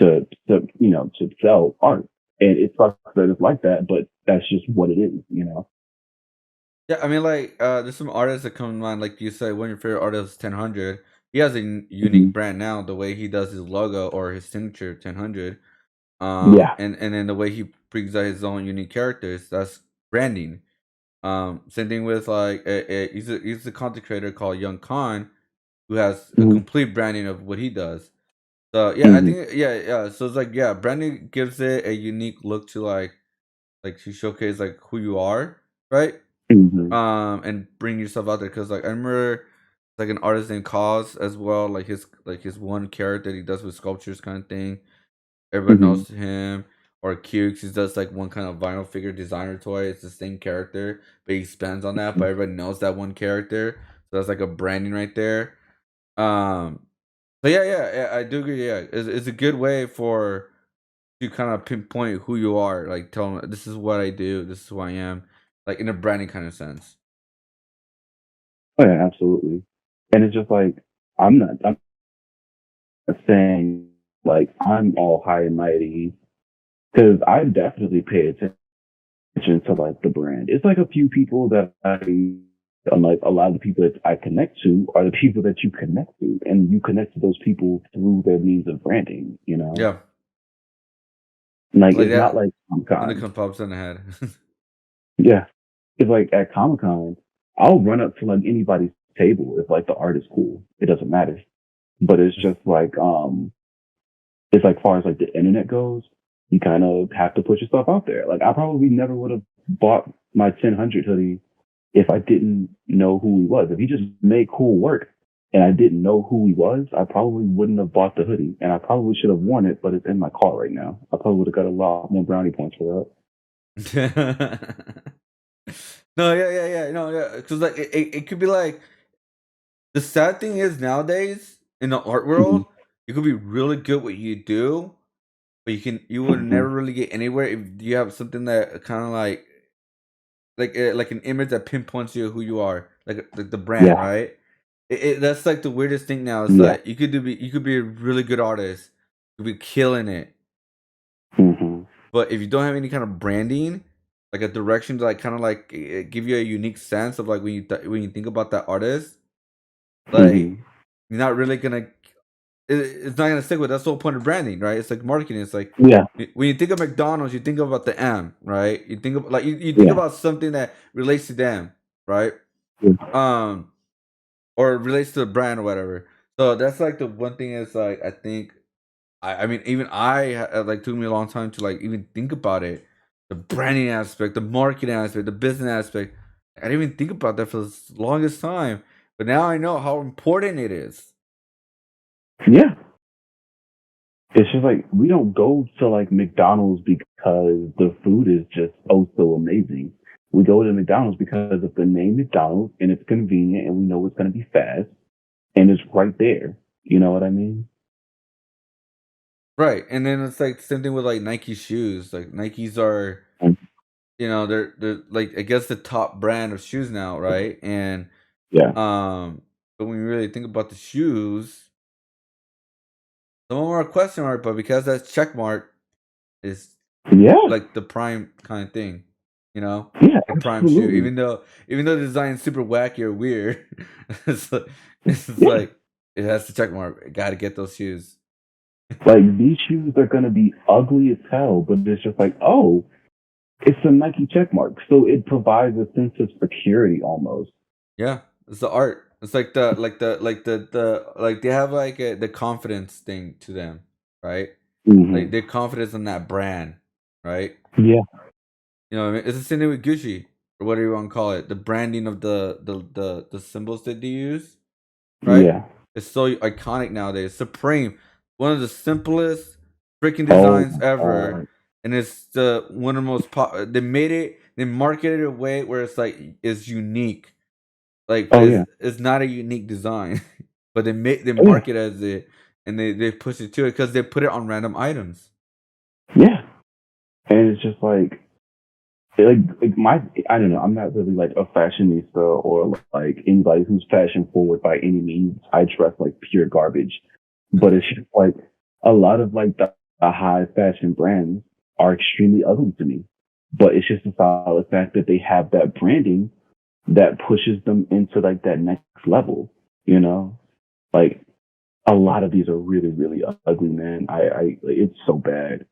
to sell art. And it sucks that it's like that, but that's just what it is. Yeah, I mean, like, there's some artists that come to mind, like you said, one of your favorite artists, 1000. He has a Hmm. unique brand now, the way he does his logo or his signature, 1000. Yeah. And then the way he brings out his own unique characters, that's branding. Same thing with like, he's a content creator called Young Khan, who has a Hmm. complete branding of what he does. So yeah, I Hmm. think yeah. So it's like yeah, branding gives it a unique look to like to showcase like who you are, right? Hmm. And bring yourself out there because like I remember like an artist named Cause as well, like his one character that he does with sculptures kind of thing. Everybody Hmm. knows him. Or Cukes, he does like one kind of vinyl figure designer toy. It's the same character, but he expands on that. But everybody knows that one character, so that's like a branding right there. Um, so yeah, I do agree. Yeah, it's a good way for to kind of pinpoint who you are. Like tell them this is what I do, this is who I am, like in a branding kind of sense. Oh yeah, absolutely. And it's just like I'm not saying like I'm all high and mighty because I definitely pay attention to like the brand. It's like a few people that unlike a lot of the people that I connect to are the people that you connect to, and you connect to those people through their means of branding. Yeah, Like like it's not that. like Comic Something Con. comes pops in the head. Yeah, it's like at Comic Con, I'll run up to like anybody's table if like the art is cool. It doesn't matter. But it's just like it's like far as like the internet goes, you kind of have to put yourself out there. Like I probably never would have bought my 1000 hoodie if I didn't know who he was. If he just made cool work and I didn't know who he was, I probably wouldn't have bought the hoodie, and I probably should have worn it, but it's in my car right now. I probably would have got a lot more brownie points for No, no, yeah, because like it could be like the sad thing is nowadays in the art that. Hmm. world, you could be really good what you do, but you would Hmm. never really get anywhere if you have something that kind of like an image that pinpoints you who you are, like the brand, Yeah. right? That's like the weirdest thing now. It's Yeah. like you could be a really good artist, you could be killing it, Hmm. but if you don't have any kind of branding, like a direction to like kind of like give you a unique sense of like when you think about that artist, like Hmm. you're not really gonna it's not gonna stick with. That's the whole point of branding, right? It's like marketing. It's like Yeah. when you think of McDonald's, you think about the M, right? You think of like you think Yeah. about something that relates to them, right? Yeah. Um, or relates to the brand or whatever. So that's like the one thing is like I think I mean even like took me a long time to like even think about it, the branding aspect, the marketing aspect, the business aspect. I didn't even think about that for the longest time, but now I know how important it is. Yeah. It's just like we don't go to like McDonald's because the food is just oh so amazing. We go to McDonald's because of the name McDonald's and it's convenient and we know it's going to be fast and it's right there. You know what I mean? Right. And then it's like the same thing with like Nike shoes. Like Nikes are, And they're like I guess the top brand of shoes now, right? And yeah. but when you really think about the shoes, some of them are a question mark, but because that's check mark is Yeah. like the prime kind of thing, you know? Yeah. The prime shoe. Absolutely. Even though the design's super wacky or weird, it's like, it's Yeah. like it has the check mark. Gotta get those shoes. Like these shoes are going to be ugly as hell, but it's just like, oh, it's a Nike check mark. So it provides a sense of security almost. Yeah, it's the art. It's like the they have like the confidence thing to them, right? Like Hmm. their confidence in that brand, right? Yeah. You know what I mean? It's the same thing with Gucci or whatever you want to call it. The branding of the symbols that they use, right? Yeah. It's so iconic nowadays. Supreme, one of the simplest freaking Oh designs my ever, God. and it's the one of the most They made it. They marketed it a way where it's like it's unique, like, but Oh yeah. it's not a unique design, but they Oh yeah. market as it, and they push it to it because they put it on random items. Yeah. And it's just like my I don't know, I'm not really like a fashionista or like anybody who's fashion forward by any means. I dress like pure garbage. But it's just like a lot of like the high fashion brands are extremely ugly to me. But it's just a solid fact that they have that branding that pushes them into like that next level, you know? Like a lot of these are really, really ugly, man. It's so bad.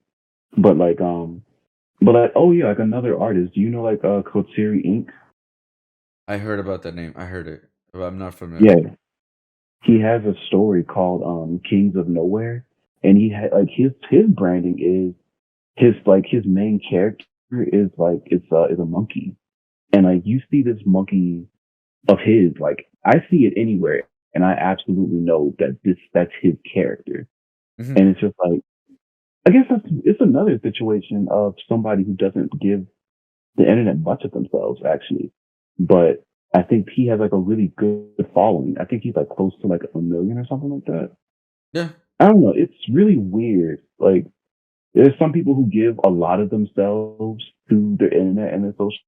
But oh yeah, like another artist. Do you know like Kotiri Inc? I heard about that name. I heard it, but I'm not familiar. Yeah, he has a story called Kings of Nowhere, and he had like his branding is his main character is like is a monkey, and like you see this monkey of his, like I see it anywhere, and I absolutely know that that's his character, Hmm. and it's just like I guess it's another situation of somebody who doesn't give the internet much of themselves actually, but I think he has like a really good following. I think he's like close to like 1 million or something like that. Yeah, I don't know. It's really weird. Like there's some people who give a lot of themselves to the internet and the social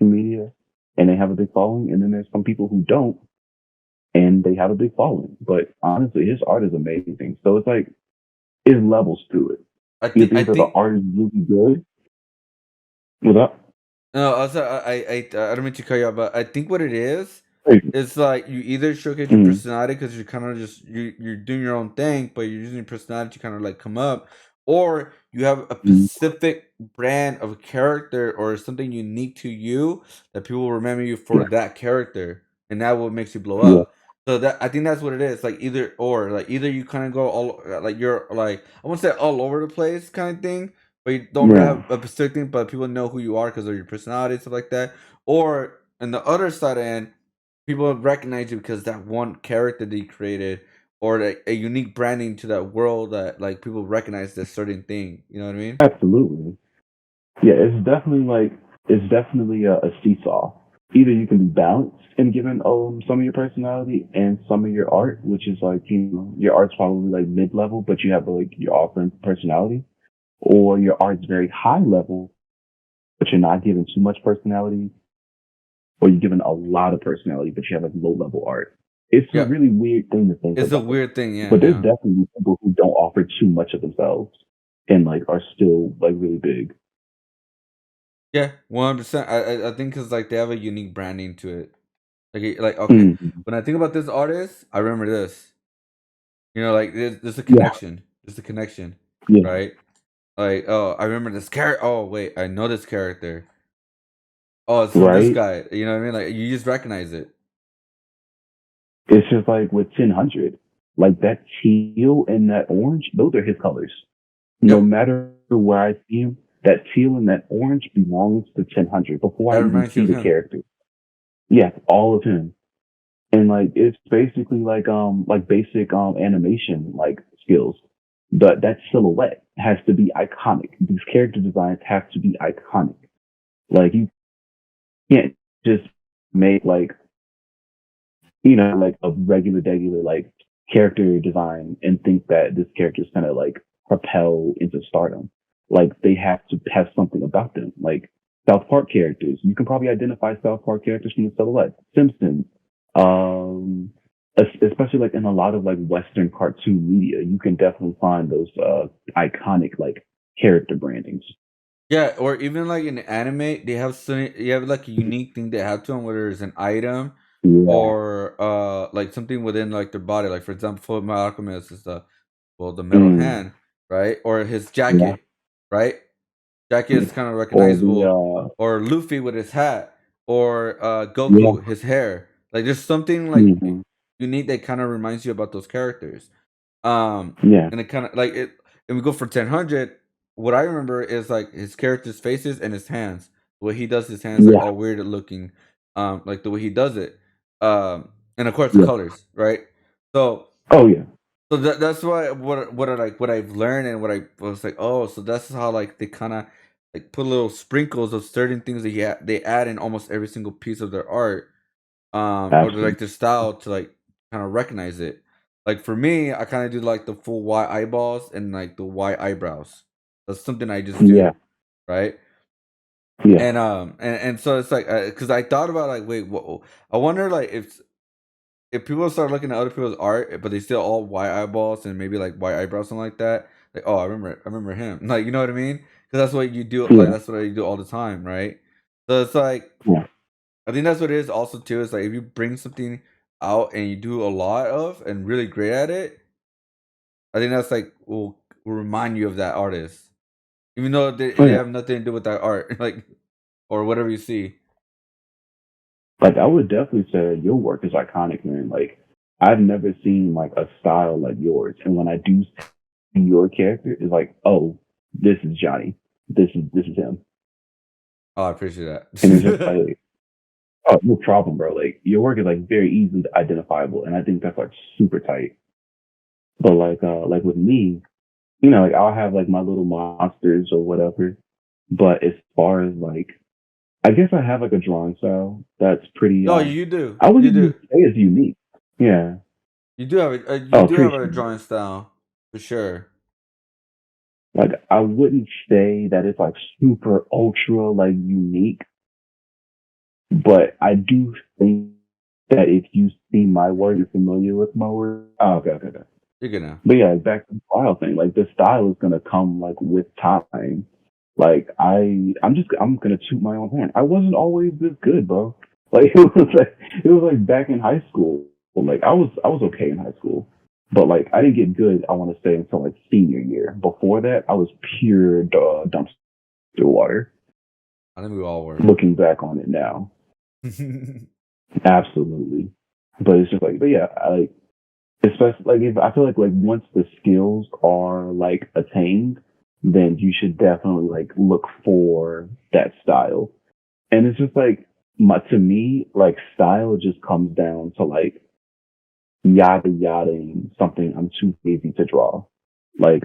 media and they have a big following. And then there's some people who don't and they have a big following. But honestly, his art is amazing. So it's like, it levels to it. I It's think I either the think art is really good without, no. Also, I don't mean to cut you off, but I think what it is, crazy. it's like you either showcase your Mm, personality because you're kind of just you're doing your own thing, but you're using your personality to kind of like come up, or you have a mm, specific brand of a character or something unique to you that people will remember you for yeah, that character, and that what makes you blow yeah, up. So that I think that's what it is. Like either or, like either you kind of go all like you're like I won't say all over the place kind of thing, but you don't really yeah, have a specific thing, but people know who you are because of your personality and stuff like that. Or on the other side end, people recognize you because that one character that you created, or like a unique branding to that world that like people recognize this certain thing. You know what I mean? absolutely. Yeah, it's definitely a seesaw. Either you can be balanced and given some of your personality and some of your art, which is like your art's probably like mid level, but you have like your offering personality, or your art's very high level, but you're not given too much personality, or you're given a lot of personality, but you have like low level art. It's a Yeah, really weird thing to think it's a about. weird thing. Yeah, But there's yeah, definitely people who don't offer too much of themselves and like are still like really big. yeah. 100%. I think because like they have a unique branding to it. Like okay, Hmm. when I think about this artist, I remember this. Like there's a Yeah, connection. There's a connection, yeah, right? Like, oh, I remember this character. Oh, wait, I know this character. Oh, it's from this right. guy. You know what I mean? Like, you just recognize it. It's just like with 1000, like that teal and that orange, those are his colors. No Yep, matter where I see him, that teal and that orange belongs to 1000 before that I even reminds you see of the him. character. Yeah, all of him. And like it's basically like basic animation like skills. That silhouette has to be iconic. These character designs have to be iconic. Like you can't just make like like a regular like character design and think that this character is gonna like propel into stardom. Like they have to have something about them. Like South Park characters, you can probably identify South Park characters from the silhouette. Simpsons, um, especially like in a lot of like Western cartoon media, you can definitely find those iconic like character brandings. Yeah, or even like in anime, they have some. You have like a unique thing they have to them, whether it's an item Yeah, or like something within like their body. Like for example, Full Metal Alchemist is the metal mm, hand, right? Or his yeah, jacket, right? Jacket is kind of or the recognizable. Or Luffy with his hat, or yeah, Goku his hair. Like there's something like hmm unique that kind of reminds you about those characters. yeah, And it kind of like it. And we go for 1000. What I remember is like his character's faces and his hands. The way he does his hands, like yeah, all weird looking. Like the way he does it. And of course the yeah. colors, right? So Oh yeah, that's why what I like what I've learned and what I was like, oh, so that's how like they kind of like put little sprinkles of certain things that they add in almost every single piece of their art, or absolutely. like their style to like kind of recognize it. Like for me, I kind of do like the full white eyeballs and like the white eyebrows. That's something I just Yeah, do, right? yeah. And so it's like because I thought about like wait, I wonder like if people start looking at other people's art, but they still all white eyeballs and maybe like white eyebrows, something like that. Like, oh, I remember him. Like, you know what I mean? Because that's what you do. Like, Yeah, that's what you do all the time, right? So it's like, yeah. I think that's what it is. Also, too, is like if you bring something out and you do a lot of and really great at it, I think that's like will remind you of that artist, even though Oh they yeah. have nothing to do with that art, like or whatever you see. Like I would definitely say your work is iconic, man. Like I've never seen like a style like yours, and when I do see your character, it's like, oh, this is Johnny. This is him, Oh, I appreciate and it's just that. like, oh, no problem, bro. Like your work is like very easily identifiable, and I think that's like super tight. But like with me, like I'll have like my little monsters or whatever. But as far as like I guess I have like a drawing style that's pretty No, you do, I you wouldn't even do. say it's unique. Yeah. You Oh, do have a appreciate it. drawing style for sure. Like I wouldn't say that it's like super ultra like unique, but I do think that if you see my work, you're familiar with my work. Oh, okay. You're good now. But yeah, back to the style thing. Like the style is gonna come like with time. Like I'm gonna toot my own horn. I wasn't always this good, bro. Like it was like back in high school. Like I was okay in high school, but like I didn't get good. I want to say until like senior year. Before that, I was pure dumpster water. I think we all were. Looking back on it now, absolutely. But it's just like, but yeah, I like especially like if I feel like once the skills are like attained, then you should definitely like look for that style. And it's just like to me, like style just comes down to like yada yada something I'm too lazy to draw. Like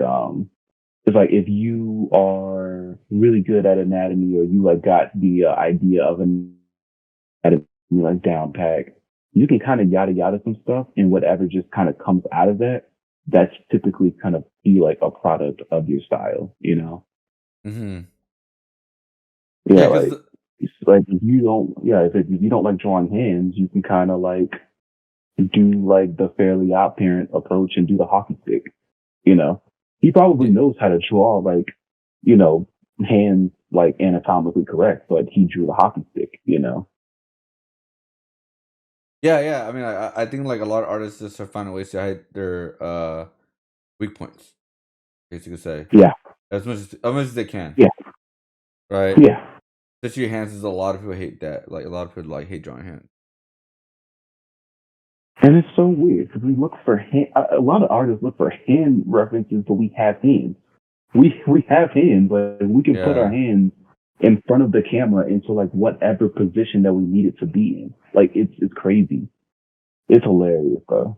it's like if you are really good at anatomy or you like got the idea of an anatomy like down pack, you can kind of yada yada some stuff, and whatever just kind of comes out of that, that's typically kind of be like a product of your style, you know? Hmm. Yeah, Yeah, because like it's like if you don't, yeah, if you don't like drawing hands, you can kind of like do like the Fairly Odd Parent approach and do the hockey stick. You know, he probably knows how to draw like you know hands like anatomically correct, but he drew the hockey stick. You know. yeah. I mean, I think like a lot of artists just are finding ways to hide their weak points. Basically, say Yeah. as much as they can, Yeah. right? Yeah. Especially hands, is a lot of people hate that. Like a lot of people like hate drawing hands. And it's so weird because we look for hand. A lot of artists look for hand references, but we have hands. We have hands, but we can put our Yeah, hands in front of the camera into like whatever position that we need it to be in. Like it's crazy. It's hilarious, though.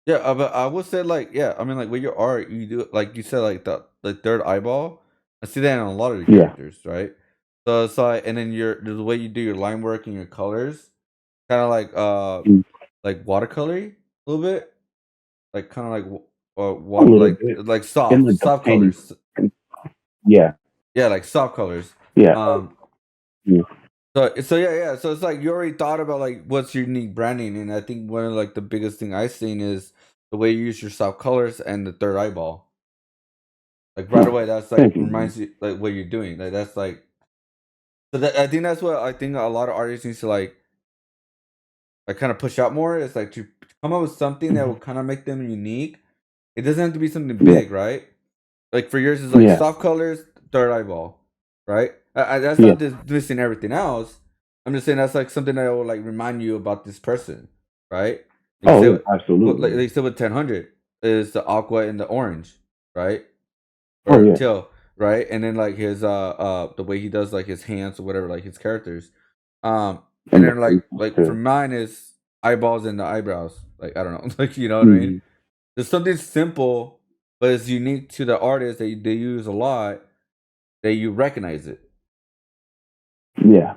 yeah. But I would say like yeah. I mean like with your art, you do like you said like the third eyeball. I see that in a lot of your Yeah. characters, right? So it's like, and then the way you do your line work and your colors, kind of Mm, like watercolory a little bit, like kind of like a water, little bit like in soft like the soft painting. colors. Yeah, Yeah, like soft colors. yeah, Um, yeah. so yeah. So it's like you already thought about like what's your unique branding, and I think one of like the biggest thing I've seen is the way you use your soft colors and the third eyeball. Like right Huh. away, that's like Thank you, man. reminds you like what you're doing. Like that's like so that I think that's what I think a lot of artists needs to like kind of push out more. Is like to come up with something that will Mhm. kind of make them unique. It doesn't have to be something Yeah, big, right? Like for yours is like yeah, soft colors, third eyeball, right? That's yeah. not dismissing everything else. I'm just saying that's like something that will like remind you about this person, right? Like you Oh said, yeah, like absolutely. you said with 1000 is the aqua and the orange, right? Oh Or yeah. teal, right? And then like his the way he does like his hands or whatever, like his characters. And And the then faces like for too. mine is eyeballs and the eyebrows. Like I don't know, like you know what I mean? Mhm. There's something simple, but it's unique to the artist that they use a lot that you recognize it. Yeah,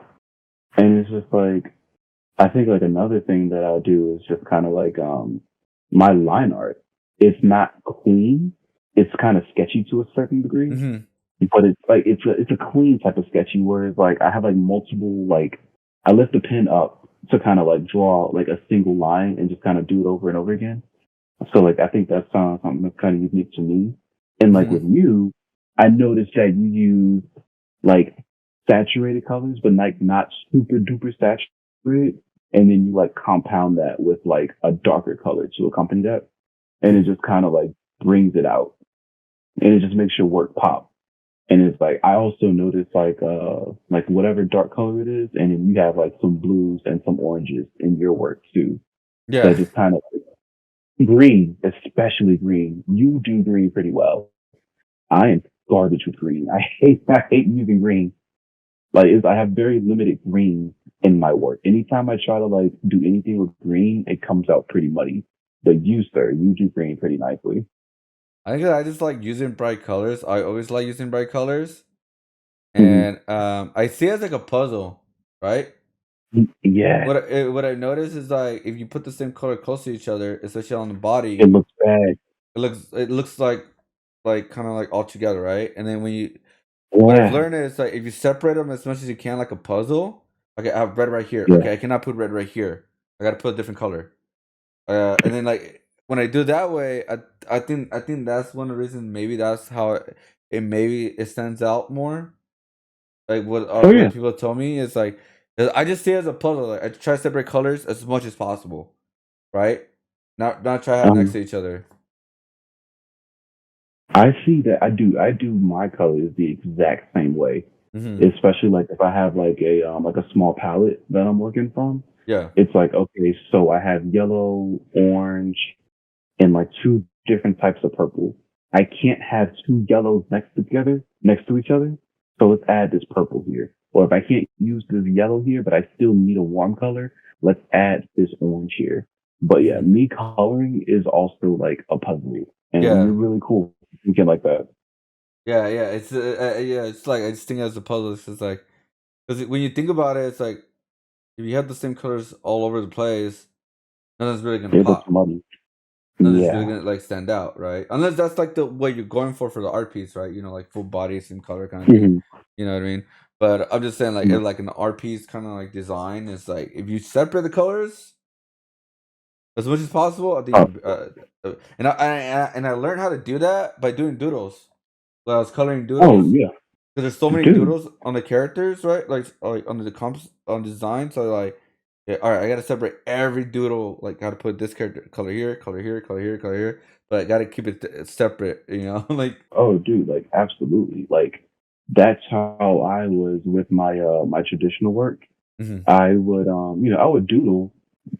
and it's just like I think like another thing that I'll do is just kind of like my line art. It's not clean. It's kind of sketchy to a certain degree, Hmm. but it's like it's a clean type of sketchy where it's like I have like multiple like I lift the pen up to kind of like draw like a single line and just kind of do it over and over again. So like I think that's something that's kind of unique to me. And like with Hmm. you, I noticed that you use like saturated colors, but like not super duper saturated. And then you like compound that with like a darker color to accompany that. And it Hmm. just kind of like brings it out and it just makes your work pop. And it's like, I also noticed like whatever dark color it is. And then you have like some blues and some oranges in your work too. Yeah. That just kind of green, especially green. You do green pretty well. I am garbage with green. I hate using green. Like I have very limited green in my work. Anytime I try to like do anything with green, it comes out pretty muddy. But you, sir, you do green pretty nicely. I just like using bright colors. I always like using bright colors, Hmm. and I see it as like a puzzle, right? Yeah, What I notice is like if you put the same color close to each other, especially on the body, it looks bad. it looks like kind of like all together, right? And then what I've Yeah, learned is like if you separate them as much as you can, like a puzzle. Okay, I have red right here. yeah. Okay, I cannot put red right here. I got to put a different color. And then like when I do that way, I think that's one of the reasons. Maybe that's how maybe it stands out more. Like Oh what yeah. people told me is like I just see it as a puzzle. Like I try to separate colors as much as possible, right? Not try to have next Um, to each other. I see that. I do my colors the exact same way. Hmm. Especially like if I have like a small palette that I'm working from. Yeah. It's like okay, so I have yellow, orange, and like two different types of purple. I can't have two yellows next to each other. So let's add this purple here. Or if I can't use this yellow here, but I still need a warm color, let's add this orange here. But yeah, Hmm. me coloring is also like a puzzle, and you're Yeah. really cool thinking like that. Yeah. Yeah. It's like I just think as a puzzle. It's just like because when you think about it, it's like if you have the same colors all over the place, nothing's really gonna It looks pop. muddy. Nothing's really Yeah. gonna like stand out, right? Unless that's like the what you're going for the art piece, right? You know, like full body, same color kind of thing. Mhm. You know what I mean? But I'm just saying, like, Yeah. if, like an art piece kind of like design is like if you separate the colors as much as possible, I think Oh, and I learned how to do that by doing doodles. When I was coloring oh doodles yeah, because there's so many dude. doodles on the characters, right? Like on the comps on design. So like, yeah, all right, I gotta separate every doodle. Like, gotta put this character color here, color here, color here, color here. But I gotta keep it separate. You know, like. Oh, dude, like absolutely. Like that's how I was with my traditional work. Hmm. I would I would doodle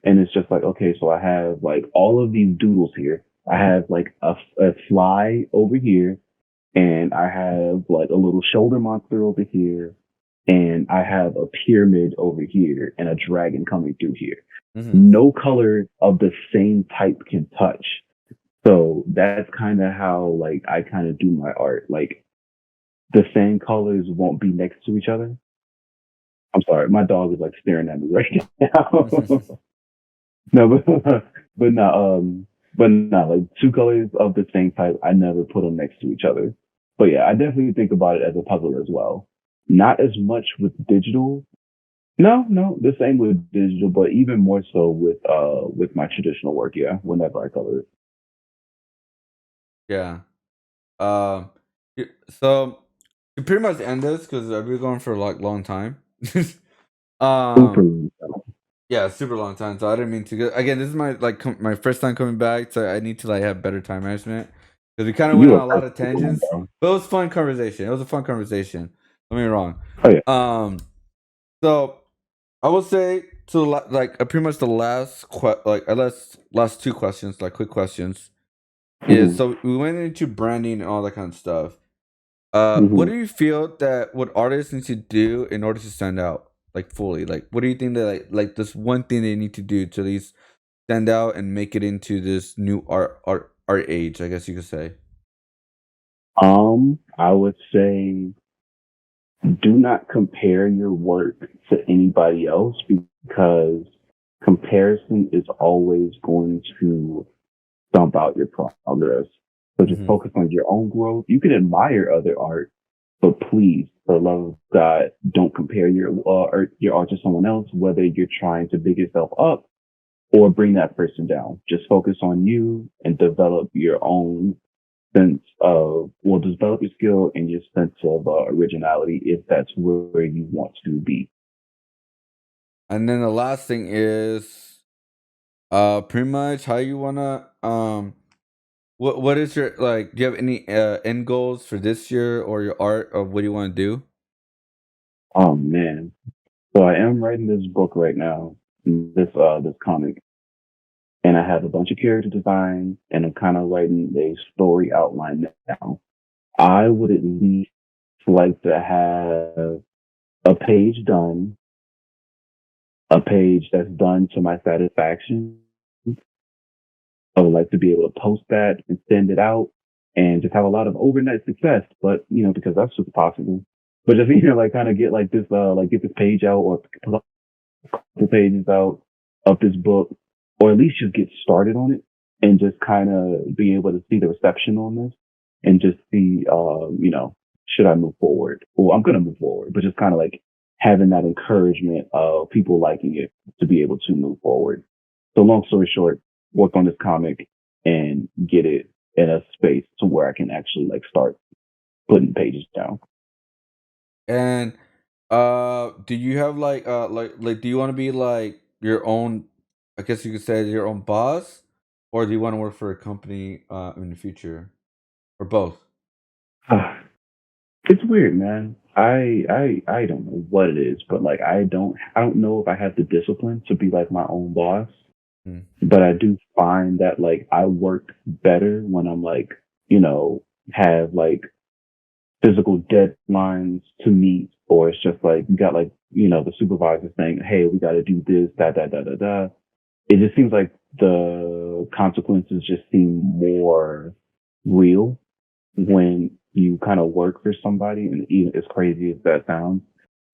and it's just like okay, so I have like all of these doodles here. I have like a fly over here and I have like a little shoulder monster over here and I have a pyramid over here and a dragon coming through here. Hmm. No color of the same type can touch. So that's kind of how like I kind of do my art. Like the same colors won't be next to each other. I'm sorry, my dog is like staring at me right now. No, but not but not like two colors of the same type. I never put them next to each other. But yeah, I definitely think about it as a puzzle as well. Not as much with digital. No, no, the same with digital, but even more so with my traditional work. Yeah, whenever I color it. Yeah. Um. So to pretty much end this because we're going for like long time. Super. um. Yeah, super long time. So I didn't mean to go again. This is my like my first time coming back, so I need to like have better time management because we kind of went You on are a lot of perfect, tangents. bro. But it was fun conversation. It was a fun conversation. Don't get me wrong. Oh yeah. Um. So I will say to like pretty much the last last two questions, like quick questions, is Hmm. so we went into branding and all that kind of stuff. What Hmm. do you feel that what artists need to do in order to stand out, like fully? Like, what do you think that like this one thing they need to do to at least stand out and make it into this new art age? I guess you could say. I would say do not compare your work to anybody else because comparison is always going to stomp out your progress. So just Mm-hmm. focus on your own growth. You can admire other art, but please, for the love of God, don't compare your art to someone else, whether you're trying to big yourself up or bring that person down. Just focus on you and develop your own develop your skill and your sense of originality if that's where you want to be. And then the last thing is pretty much how you wanna what is your like? Do you have any end goals for this year or your art of what you want to do? Oh man. So I am writing this book right now, this comic, and I have a bunch of character designs and I'm kind of writing a story outline now. I would at least like to have a page done, a page that's done to my satisfaction. I would like to be able to post that and send it out and just have a lot of overnight success. But, because that's just possible. But just, like kind of get like this, get this page out or the pages out of this book, or at least just get started on it and just kind of be able to see the reception on this and just see, should I move forward? Well, I'm going to move forward, but just kind of like having that encouragement of people liking it to be able to move forward. So long story short, work on this comic and get it in a space to where I can actually like start putting pages down. And do you have like do you want to be like your own? I guess you could say your own boss, or do you want to work for a company in the future, or both? It's weird, man. I don't know what it is, but like I don't know if I have the discipline to be like my own boss. Hmm. But I do find that like I work better when I'm like, have like physical deadlines to meet, or it's just like you got like, the supervisor saying, hey, we got to do this, that, that, da, da, da. It just seems like the consequences just seem more real when you kind of work for somebody, and even as crazy as that sounds,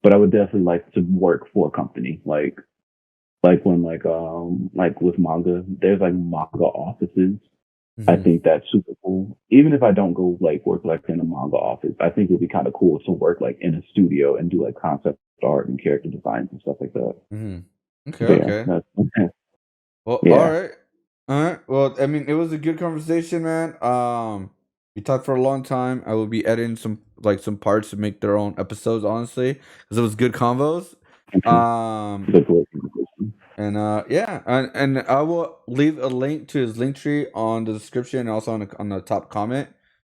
but I would definitely like to work for a company, like when like with manga, there's like manga offices. I Hmm. think that's super cool. Even if I don't go like work like in a manga office, I think it'd be kind of cool to work like in a studio and do like concept art and character designs and stuff like that. Hmm. Okay, But yeah, okay. that's Well, yeah. all right. Well, I mean, it was a good conversation, man. We talked for a long time. I will be editing some parts to make their own episodes, honestly, because it was good convos. Okay. Um, Good work, conversation. and yeah, and I will leave a link to his link tree on the description and also on the top comment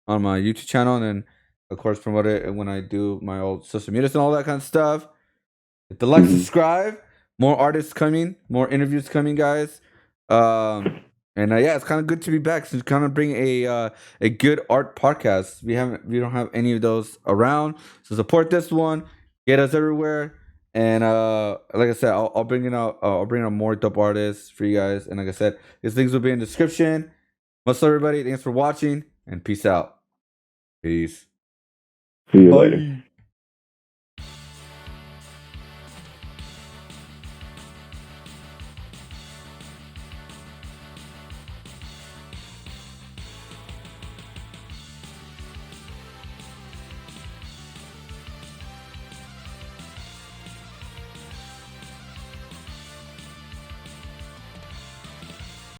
on my YouTube channel, and then of course promote it when I do my old social medias and all that kind of stuff. Hit the like, Hmm. subscribe. More artists coming, more interviews coming, guys. And yeah, it's kind of good to be back. So kind of bring a good art podcast. We don't have any of those around. So support this one. Get us everywhere. And like I said, I'll bring out more dope artists for you guys. And like I said, these things will be in the description. Much love, everybody. Thanks for watching, and peace out. Peace. See you later. Bye.